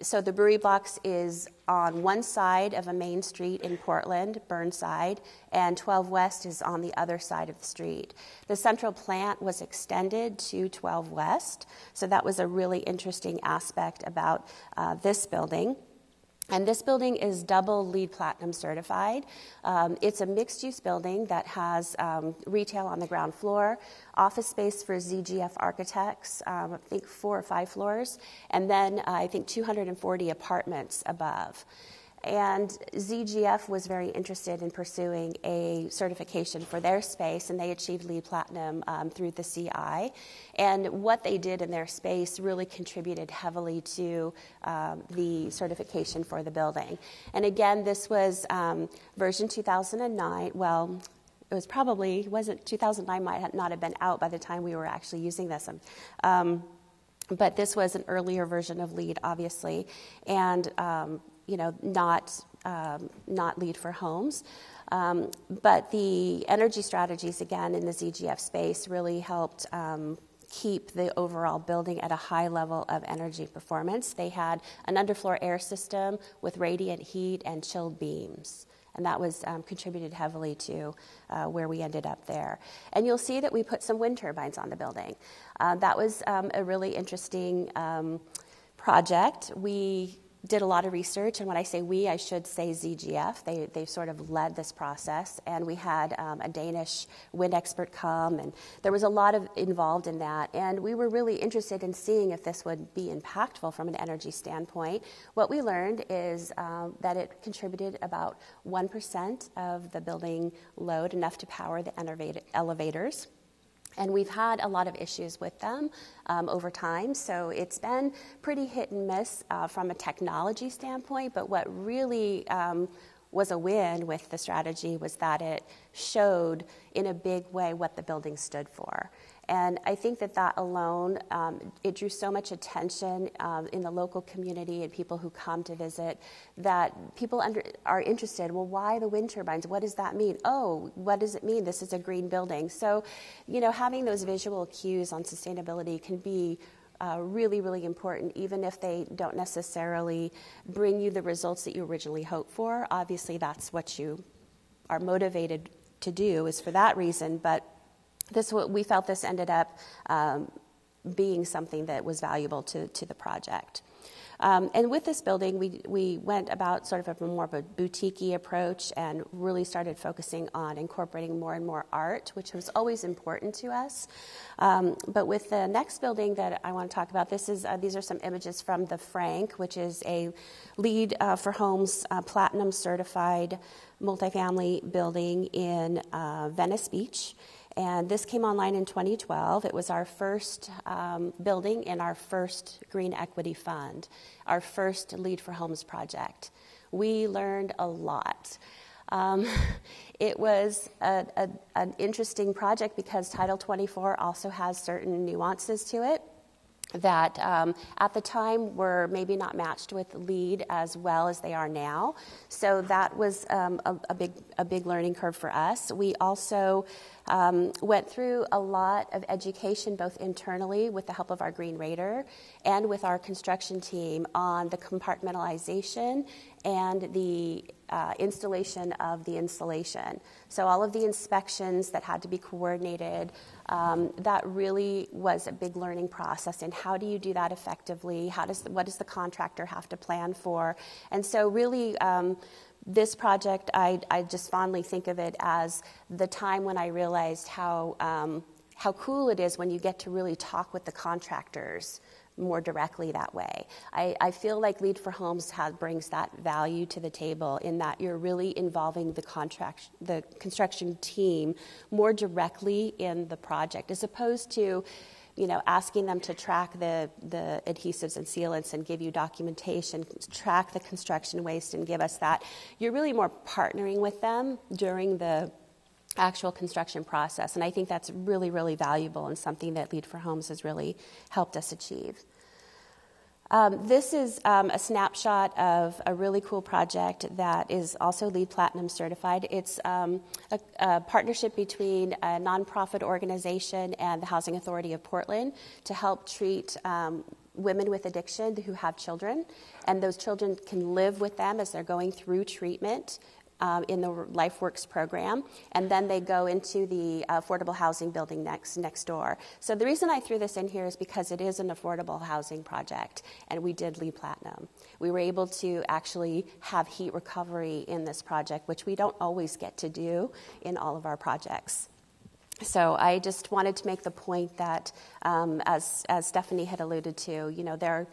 so the Brewery Blocks is on one side of a main street in Portland, Burnside, and 12 West is on the other side of the street. The central plant was extended to 12 West, so that was a really interesting aspect about this building. And this building is double LEED Platinum certified. It's a mixed-use building that has retail on the ground floor, office space for ZGF architects, I think 4 or 5 floors, and then I think 240 apartments above. And ZGF was very interested in pursuing a certification for their space, and they achieved LEED Platinum through the CI. And what they did in their space really contributed heavily to the certification for the building. And again, this was version 2009. Well, it was probably, 2009 might not have been out by the time we were actually using this. But this was an earlier version of LEED, obviously, and not LEED for homes. But the energy strategies, again, in the ZGF space really helped keep the overall building at a high level of energy performance. They had an underfloor air system with radiant heat and chilled beams. And that was contributed heavily to where we ended up there. And you'll see that we put some wind turbines on the building. That was a really interesting project. We did a lot of research, and when I say we, I should say ZGF. They sort of led this process, and we had a Danish wind expert come, and there was a lot involved in that, and we were really interested in seeing if this would be impactful from an energy standpoint. What we learned is that it contributed about 1% of the building load, enough to power the elevators. And we've had a lot of issues with them over time, so it's been pretty hit and miss from a technology standpoint, but what really was a win with the strategy was that it showed in a big way what the building stood for. And I think that alone, it drew so much attention in the local community and people who come to visit that people are interested. Well, why the wind turbines? What does that mean? Oh, what does it mean? This is a green building. So, having those visual cues on sustainability can be really, really important, even if they don't necessarily bring you the results that you originally hoped for. Obviously, that's what you are motivated to do, is for that reason. But we felt this ended up being something that was valuable to the project. And with this building, we went about sort of more of a boutique-y approach and really started focusing on incorporating more and more art, which was always important to us. But with the next building that I want to talk about, these are some images from the Frank, which is a LEED for Homes Platinum certified multifamily building in Venice Beach. And this came online in 2012. It was our first building in our first Green Equity Fund, our first LEED for Homes project. We learned a lot. It was an interesting project because Title 24 also has certain nuances to it that at the time were maybe not matched with LEED as well as they are now. So that was a big learning curve for us. We also went through a lot of education, both internally with the help of our Green Rater and with our construction team on the compartmentalization and the installation of the insulation. So all of the inspections that had to be coordinated, that really was a big learning process. And how do you do that effectively? What does the contractor have to plan for? And so really, this project, I just fondly think of it as the time when I realized how cool it is when you get to really talk with the contractors more directly that way. I feel like LEED for Homes brings that value to the table in that you're really involving the construction team more directly in the project, as opposed to asking them to track the adhesives and sealants and give you documentation, track the construction waste and give us that. You're really more partnering with them during the actual construction process. And I think that's really, really valuable and something that LEED for Homes has really helped us achieve. This is a snapshot of a really cool project that is also LEED Platinum certified. It's a partnership between a nonprofit organization and the Housing Authority of Portland to help treat women with addiction who have children. And those children can live with them as they're going through treatment in the LifeWorks program, and then they go into the affordable housing building next door. So the reason I threw this in here is because it is an affordable housing project, and we did LEED Platinum. We were able to actually have heat recovery in this project, which we don't always get to do in all of our projects. So I just wanted to make the point that, as Stephanie had alluded to,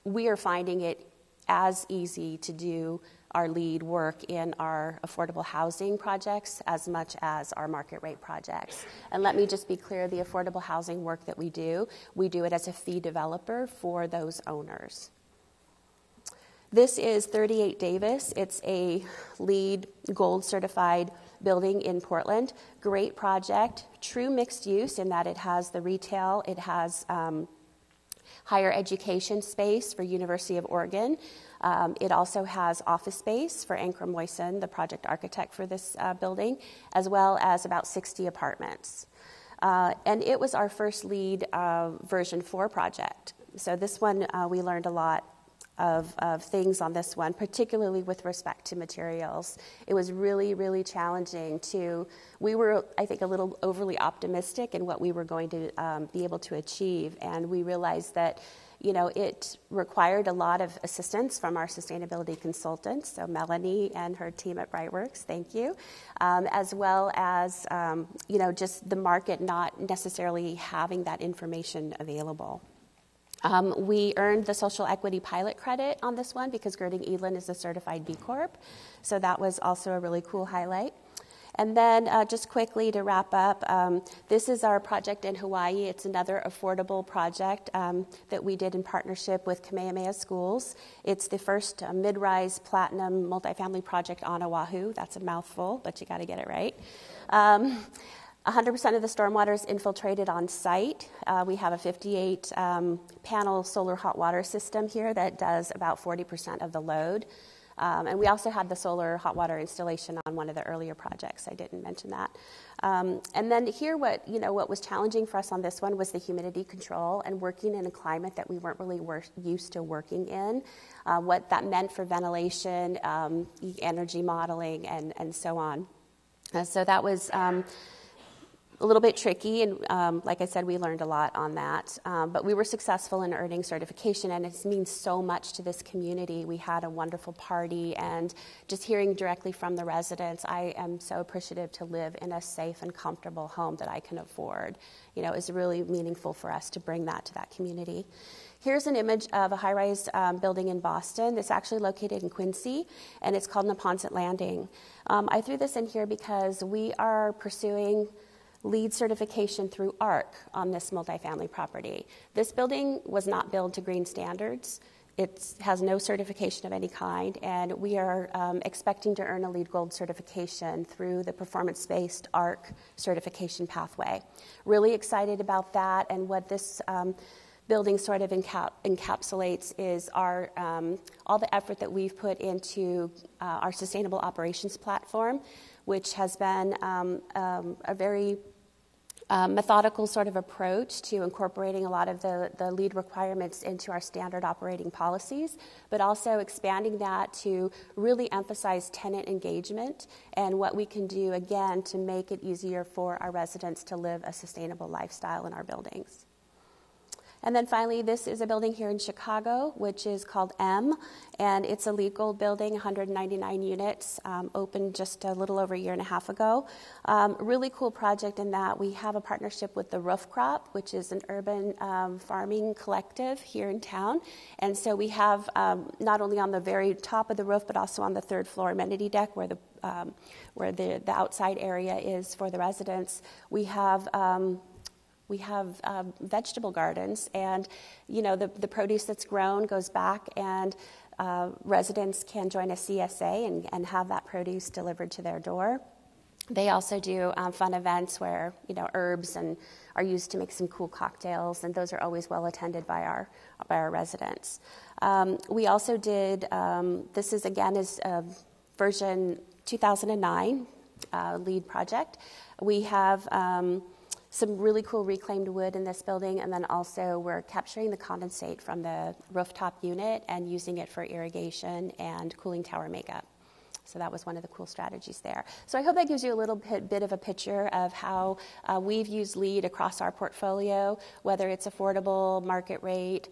we are finding it as easy to do our LEED work in our affordable housing projects as much as our market rate projects. And let me just be clear, the affordable housing work that we do it as a fee developer for those owners. This is 38 Davis. It's a LEED Gold certified building in Portland. Great project, true mixed use in that it has the retail, it has higher education space for University of Oregon. It also has office space for Ankrum Moyson, the project architect for this building, as well as about 60 apartments. And it was our first LEED version 4 project. So this one, we learned a lot of things on this one, particularly with respect to materials. It was really, really challenging we were, I think, a little overly optimistic in what we were going to be able to achieve. And we realized that, it required a lot of assistance from our sustainability consultants, so Melanie and her team at Brightworks, thank you, as well as, just the market not necessarily having that information available. We earned the social equity pilot credit on this one because Curtin Elin is a certified B Corp. So that was also a really cool highlight. And then just quickly to wrap up, this is our project in Hawaii. It's another affordable project that we did in partnership with Kamehameha Schools. It's the first mid-rise platinum multifamily project on Oahu. That's a mouthful, but you got to get it right. 100% of the stormwater is infiltrated on site. We have a 58-panel solar hot water system here that does about 40% of the load. And we also had the solar hot water installation on one of the earlier projects. I didn't mention that. And then here, what was challenging for us on this one was the humidity control and working in a climate that we weren't really used to working in. What that meant for ventilation, energy modeling, and so on. So that was a little bit tricky, and like I said, we learned a lot on that. But we were successful in earning certification, and it means so much to this community. We had a wonderful party, and just hearing directly from the residents, I am so appreciative to live in a safe and comfortable home that I can afford. It's really meaningful for us to bring that to that community. Here's an image of a high-rise building in Boston. It's actually located in Quincy, and it's called Neponset Landing. I threw this in here because we are pursuing LEED certification through ARC on this multifamily property. This building was not built to green standards. It has no certification of any kind, and we are expecting to earn a LEED Gold certification through the performance-based ARC certification pathway. Really excited about that, and what this building sort of encapsulates is our all the effort that we've put into our sustainable operations platform, which has been a very methodical sort of approach to incorporating a lot of the LEED requirements into our standard operating policies, but also expanding that to really emphasize tenant engagement and what we can do, again, to make it easier for our residents to live a sustainable lifestyle in our buildings. And then finally, this is a building here in Chicago, which is called M, and it's a LEED Gold building, 199 units, opened just a little over a year and a half ago. Really cool project in that we have a partnership with the Roof Crop, which is an urban farming collective here in town. And so we have not only on the very top of the roof, but also on the third floor amenity deck where the outside area is for the residents. We have vegetable gardens, and the produce that's grown goes back, and residents can join a CSA and have that produce delivered to their door. They also do fun events where herbs are used to make some cool cocktails, and those are always well attended by our residents. We also did this is version 2009 LEED project. We have some really cool reclaimed wood in this building, and then also we're capturing the condensate from the rooftop unit and using it for irrigation and cooling tower makeup. So that was one of the cool strategies there. So I hope that gives you a little bit of a picture of how we've used LEED across our portfolio, whether it's affordable, market rate,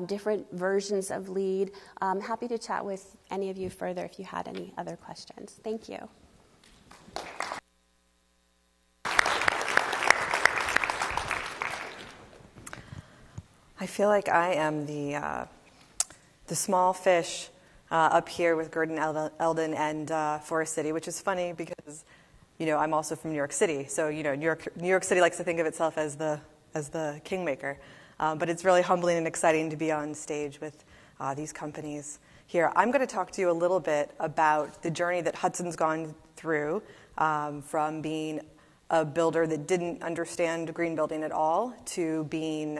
different versions of LEED. I'm happy to chat with any of you further if you had any other questions. Thank you. I feel like I am the small fish up here with Curtin Elin and Forest City, which is funny because, I'm also from New York City. So, New York City likes to think of itself as the kingmaker. But it's really humbling and exciting to be on stage with these companies here. I'm going to talk to you a little bit about the journey that Hudson's gone through from being a builder that didn't understand green building at all to being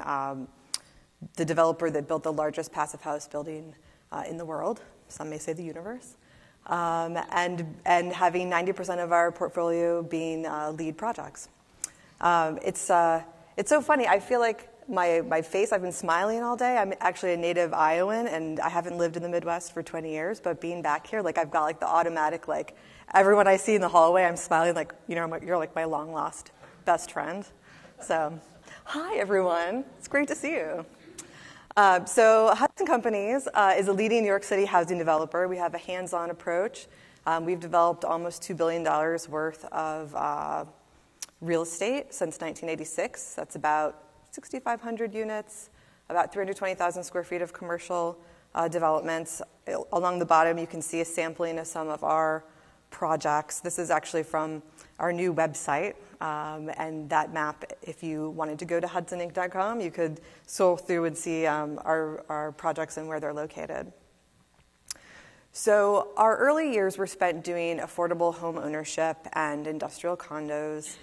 the developer that built the largest passive house building in the world. Some may say the universe. And having 90% of our portfolio being LEED projects. It's so funny. I feel like my face, I've been smiling all day. I'm actually a native Iowan, and I haven't lived in the Midwest for 20 years. But being back here, I've got the automatic, everyone I see in the hallway, I'm smiling you're like my long-lost best friend. So, hi, everyone. It's great to see you. So Hudson Companies is a leading New York City housing developer. We have a hands-on approach. We've developed almost $2 billion worth of real estate since 1986. That's about 6,500 units, about 320,000 square feet of commercial developments. Along the bottom, you can see a sampling of some of our projects. This is actually from our new website, and that map, if you wanted to go to HudsonInc.com, you could scroll through and see our projects and where they're located. So our early years were spent doing affordable home ownership and industrial condos.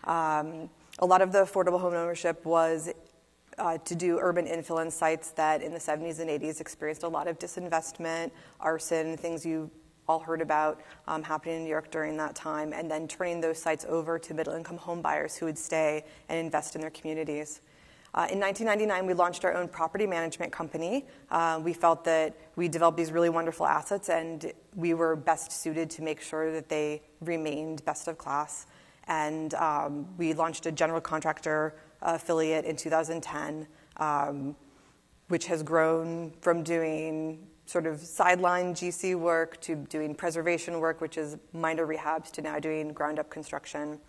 A lot of the affordable home ownership was to do urban infill in sites that in the 70s and 80s experienced a lot of disinvestment, arson, things you all heard about happening in New York during that time, and then turning those sites over to middle-income home buyers who would stay and invest in their communities. In 1999, we launched our own property management company. We felt that we developed these really wonderful assets, and we were best suited to make sure that they remained best of class. And we launched a general contractor affiliate in 2010, which has grown from doing sort of sideline GC work to doing preservation work, which is minor rehabs, to now doing ground-up construction.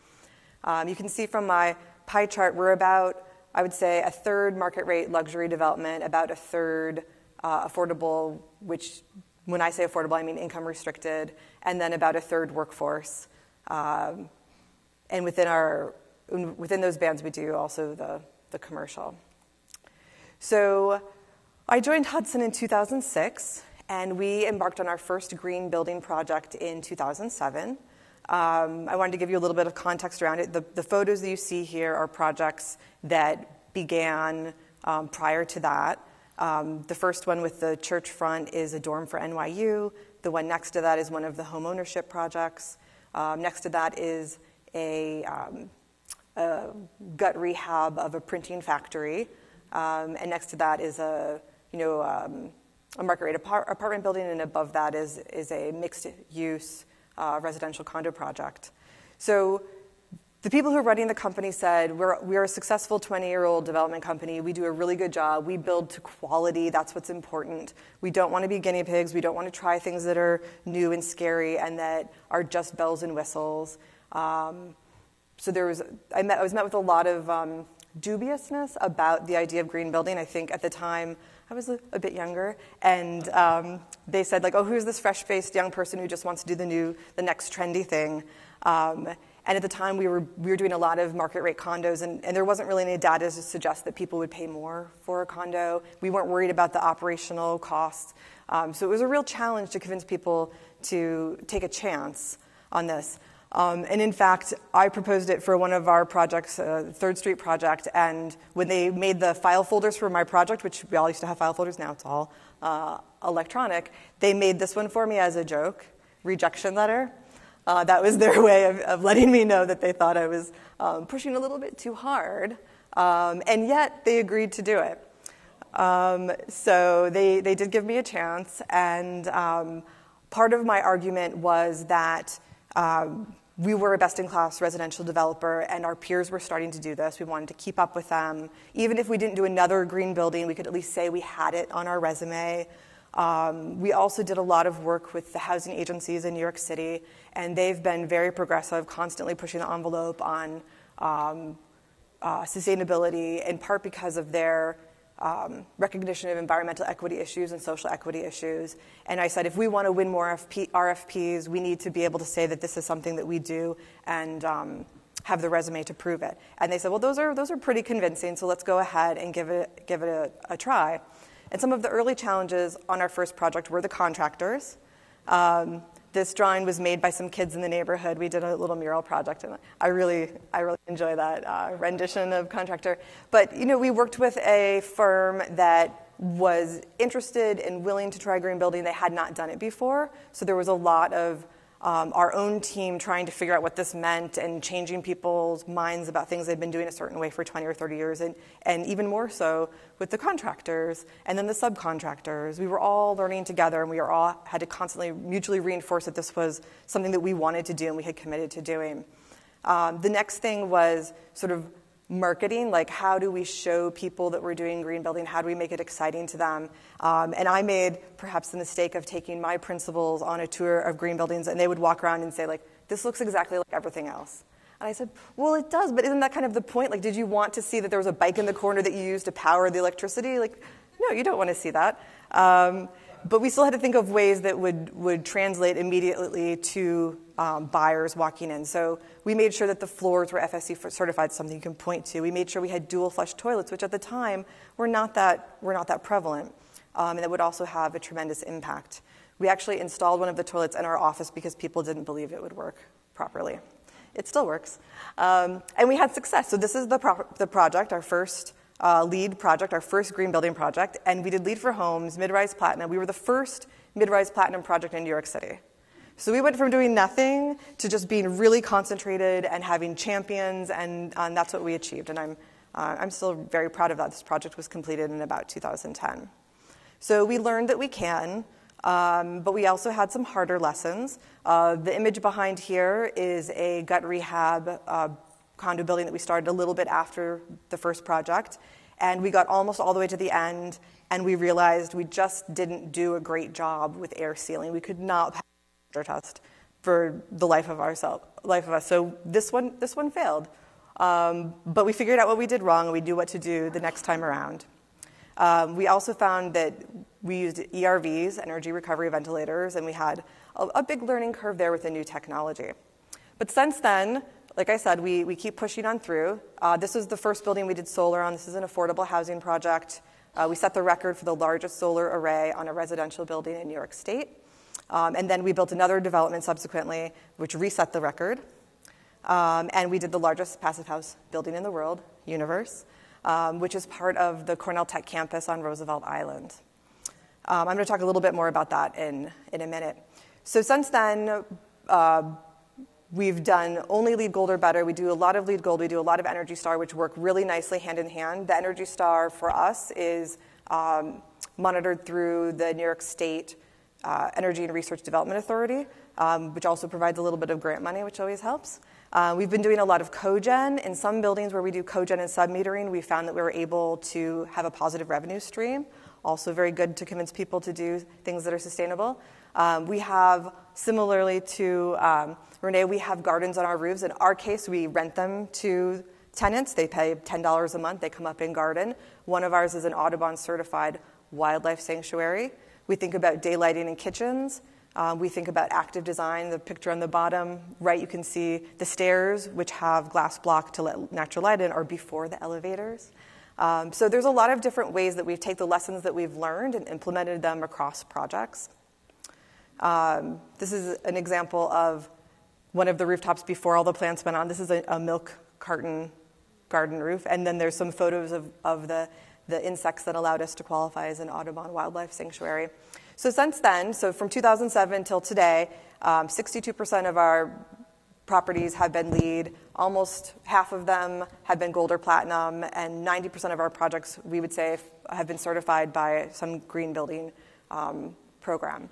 You can see from my pie chart, we're about, I would say, a third market rate luxury development, about a third affordable, which when I say affordable, I mean income restricted, and then about a third workforce. And within those bands, we do also the commercial. So I joined Hudson in 2006, and we embarked on our first green building project in 2007. I wanted to give you a little bit of context around it. The photos that you see here are projects that began prior to that. The first one with the church front is a dorm for NYU. The one next to that is one of the home ownership projects. Next to that is a gut rehab of a printing factory. And next to that is a market rate apartment building, and above that is a mixed use residential condo project. So the people who are running the company said, we're a successful 20-year-old development company. We do a really good job. We build to quality. That's what's important. We don't want to be guinea pigs. We don't want to try things that are new and scary and that are just bells and whistles. So I was met with a lot of dubiousness about the idea of green building. I think at the time I was a bit younger, and they said, like, oh, who's this fresh-faced young person who just wants to do the next trendy thing? And at the time, we were doing a lot of market rate condos, and there wasn't really any data to suggest that people would pay more for a condo. We weren't worried about the operational costs. So it was a real challenge to convince people to take a chance on this. And in fact, I proposed it for one of our projects, Third Street project, and when they made the file folders for my project, which we all used to have file folders, now it's all electronic, they made this one for me as a joke, rejection letter. That was their way of letting me know that they thought I was pushing a little bit too hard, and yet they agreed to do it. So they did give me a chance, and part of my argument was that we were a best-in-class residential developer, and our peers were starting to do this. We wanted to keep up with them. Even if we didn't do another green building, we could at least say we had it on our resume. We also did a lot of work with the housing agencies in New York City, and they've been very progressive, constantly pushing the envelope on sustainability, in part because of their recognition of environmental equity issues and social equity issues. And I said, if we want to win more RFPs, we need to be able to say that this is something that we do and have the resume to prove it. And they said, well, those are pretty convincing, so let's go ahead and give it a try. And some of the early challenges on our first project were the contractors. This drawing was made by some kids in the neighborhood. We did a little mural project, and I really enjoy that rendition of contractor. But we worked with a firm that was interested and willing to try green building. They had not done it before, so there was a lot of our own team trying to figure out what this meant and changing people's minds about things they'd been doing a certain way for 20 or 30 years, and even more so with the contractors and then the subcontractors. We were all learning together, and we all had to constantly mutually reinforce that this was something that we wanted to do and we had committed to doing. The next thing was sort of marketing, like how do we show people that we're doing green building? How do we make it exciting to them? And I made perhaps the mistake of taking my principals on a tour of green buildings, and they would walk around and say, like, this looks exactly like everything else. And I said, well, it does, but isn't that kind of the point? Like, did you want to see that there was a bike in the corner that you used to power the electricity? Like, no, you don't want to see that. But we still had to think of ways that would translate immediately to buyers walking in. So we made sure that the floors were FSC certified, something you can point to. We made sure we had dual flush toilets, which at the time were not that prevalent, and that would also have a tremendous impact. We actually installed one of the toilets in our office because people didn't believe it would work properly. It still works. And we had success. So this is the project, our first LEED project, our first green building project. And we did LEED for Homes, mid-rise platinum. We were the first mid-rise platinum project in New York City. So we went from doing nothing to just being really concentrated and having champions, and that's what we achieved. And I'm still very proud of that. This project was completed in about 2010. So we learned that we can. But we also had some harder lessons. The image behind here is a gut rehab condo building that we started a little bit after the first project. And we got almost all the way to the end, and we realized we just didn't do a great job with air sealing. We could not pass the test for the life of us. So this one failed. But we figured out what we did wrong, and we knew what to do the next time around. We also found that we used ERVs, energy recovery ventilators, and we had a big learning curve there with the new technology. But since then, like I said, we keep pushing on through. This is the first building we did solar on. This is an affordable housing project. We set the record for the largest solar array on a residential building in New York State. And then we built another development subsequently, which reset the record. And we did the largest passive house building in the world, Universe, which is part of the Cornell Tech campus on Roosevelt Island. I'm going to talk a little bit more about that in a minute. So since then, we've done only LEED Gold or better. We do a lot of LEED Gold. We do a lot of Energy Star, which work really nicely hand in hand. The Energy Star for us is monitored through the New York State Energy and Research Development Authority, which also provides a little bit of grant money, which always helps. We've been doing a lot of cogen. In some buildings where we do cogen and submetering, we found that we were able to have a positive revenue stream. Also very good to convince people to do things that are sustainable. We have, similarly to Renee, we have gardens on our roofs. In our case, we rent them to tenants. They pay $10 a month. They come up and garden. One of ours is an Audubon certified wildlife sanctuary. We think about daylighting in kitchens. We think about active design. The picture on the bottom right, you can see the stairs, which have glass block to let natural light in, are before the elevators. So there's a lot of different ways that we've taken the lessons that we've learned and implemented them across projects. This is an example of one of the rooftops before all the plants went on. This is a milk carton garden roof. And then there's some photos of the insects that allowed us to qualify as an Audubon wildlife sanctuary. So since then, so from 2007 till today, 62% of our properties have been LEED. Almost half of them have been gold or platinum, and 90% of our projects, we would say, have been certified by some green building program.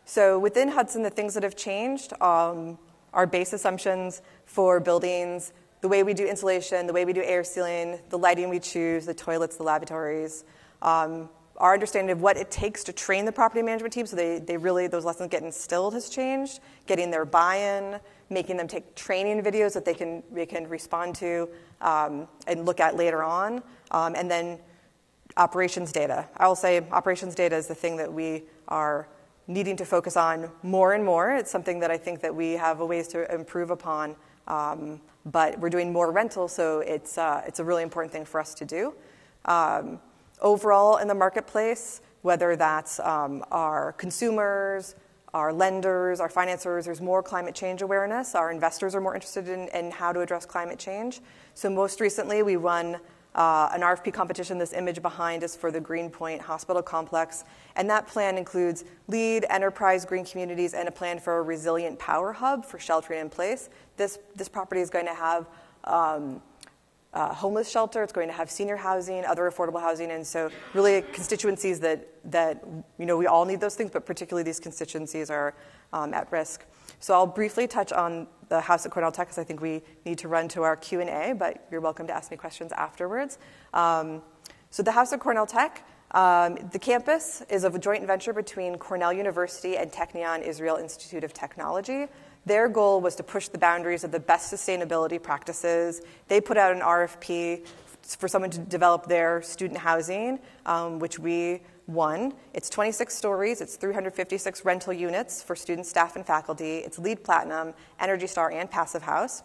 So within Hudson, the things that have changed are base assumptions for buildings, the way we do insulation, the way we do air sealing, the lighting we choose, the toilets, the lavatories, our understanding of what it takes to train the property management team, so they really, those lessons get instilled has changed, getting their buy-in, making them take training videos that they can respond to and look at later on, and then operations data. I will say operations data is the thing that we are needing to focus on more and more. It's something that I think that we have a ways to improve upon, but we're doing more rental, so it's a really important thing for us to do. Overall in the marketplace, whether that's our consumers, our lenders, our financiers, there's more climate change awareness. Our investors are more interested in how to address climate change. So most recently, we won an RFP competition. This image behind is for the Greenpoint Hospital Complex. And that plan includes LEED, enterprise green communities, and a plan for a resilient power hub for sheltering in place. This property is going to have homeless shelter. It's going to have senior housing, other affordable housing, and so really constituencies that we all need those things, but particularly these constituencies are at risk. So I'll briefly touch on the house at Cornell Tech because I think we need to run to our Q&A, but you're welcome to ask me questions afterwards. So the house at Cornell Tech, the campus is a joint venture between Cornell University and Technion Israel Institute of Technology. Their goal was to push the boundaries of the best sustainability practices. They put out an RFP for someone to develop their student housing, which we won. It's 26 stories. It's 356 rental units for students, staff, and faculty. It's LEED Platinum, Energy Star, and Passive House.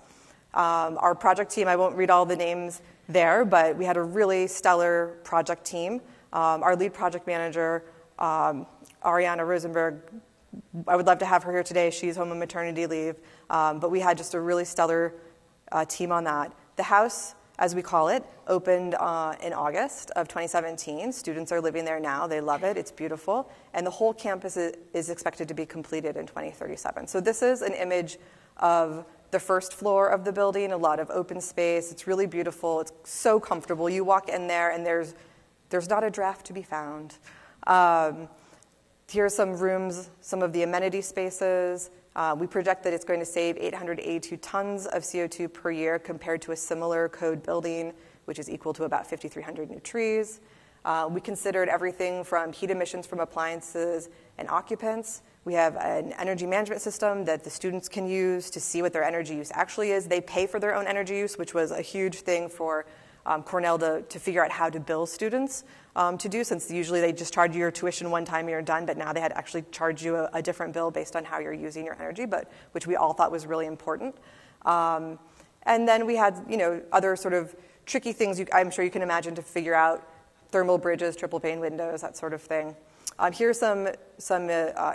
Our project team, I won't read all the names there, but we had a really stellar project team. Our lead project manager, Ariana Rosenberg, I would love to have her here today. She's home on maternity leave. But we had just a really stellar team on that. The house, as we call it, opened in August of 2017. Students are living there now. They love it. It's beautiful. And the whole campus is expected to be completed in 2037. So this is an image of the first floor of the building, a lot of open space. It's really beautiful. It's so comfortable. You walk in there, and there's not a draft to be found. Here are some rooms, some of the amenity spaces. We project that it's going to save 882 tons of CO2 per year compared to a similar code building, which is equal to about 5,300 new trees. We considered everything from heat emissions from appliances and occupants. We have an energy management system that the students can use to see what their energy use actually is. They pay for their own energy use, which was a huge thing for Cornell to figure out how to bill students to do, since usually they just charge you your tuition one time and you're done, but now they had to actually charge you a different bill based on how you're using your energy, which we all thought was really important. And then we had other sort of tricky things I'm sure you can imagine to figure out: thermal bridges, triple pane windows, that sort of thing. Here's some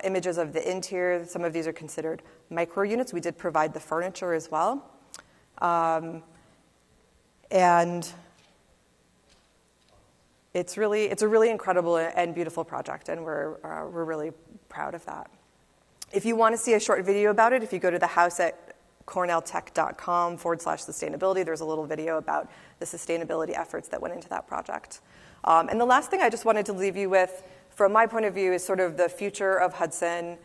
images of the interior. Some of these are considered micro units. We did provide the furniture as well. And it's a really incredible and beautiful project, and we're really proud of that. If you want to see a short video about it, if you go to the house at cornelltech.com/sustainability, there's a little video about the sustainability efforts that went into that project. And the last thing I just wanted to leave you with, from my point of view, is sort of the future of Hudson.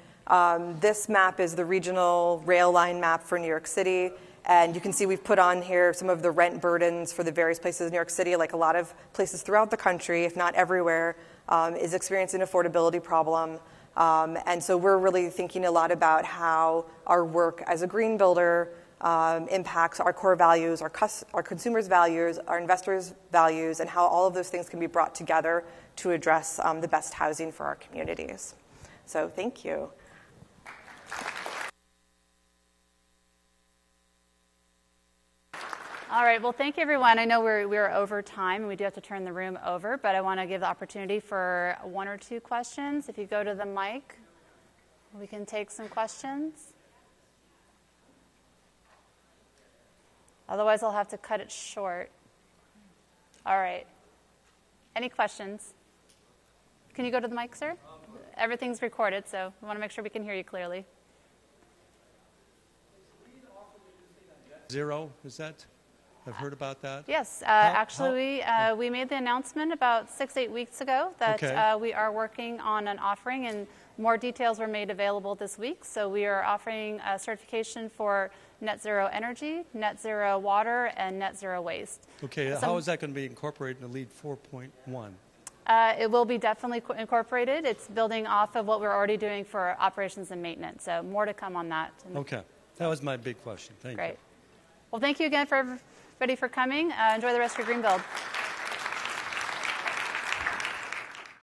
This map is the regional rail line map for New York City. And you can see we've put on here some of the rent burdens for the various places in New York City, like a lot of places throughout the country, if not everywhere, is experiencing an affordability problem. And so we're really thinking a lot about how our work as a green builder impacts our core values, our consumers' values, our investors' values, and how all of those things can be brought together to address the best housing for our communities. So thank you. All right, well, thank you, everyone. I know we're over time, and we do have to turn the room over, but I want to give the opportunity for one or two questions. If you go to the mic, we can take some questions. Otherwise, I'll have to cut it short. All right. Any questions? Can you go to the mic, sir? Everything's recorded, so we want to make sure we can hear you clearly. Zero, is that? I've heard about that. Yes, actually, we made the announcement about 6-8 weeks ago that we are working on an offering, and more details were made available this week. So we are offering a certification for net zero energy, net zero water, and net zero waste. Okay, how is that going to be incorporated in the LEED 4.1? It will be definitely incorporated. It's building off of what we're already doing for operations and maintenance. So more to come on that. Okay, that was my big question. Thank you. Great. Well, thank you again for everybody for coming. Enjoy the rest of your green build.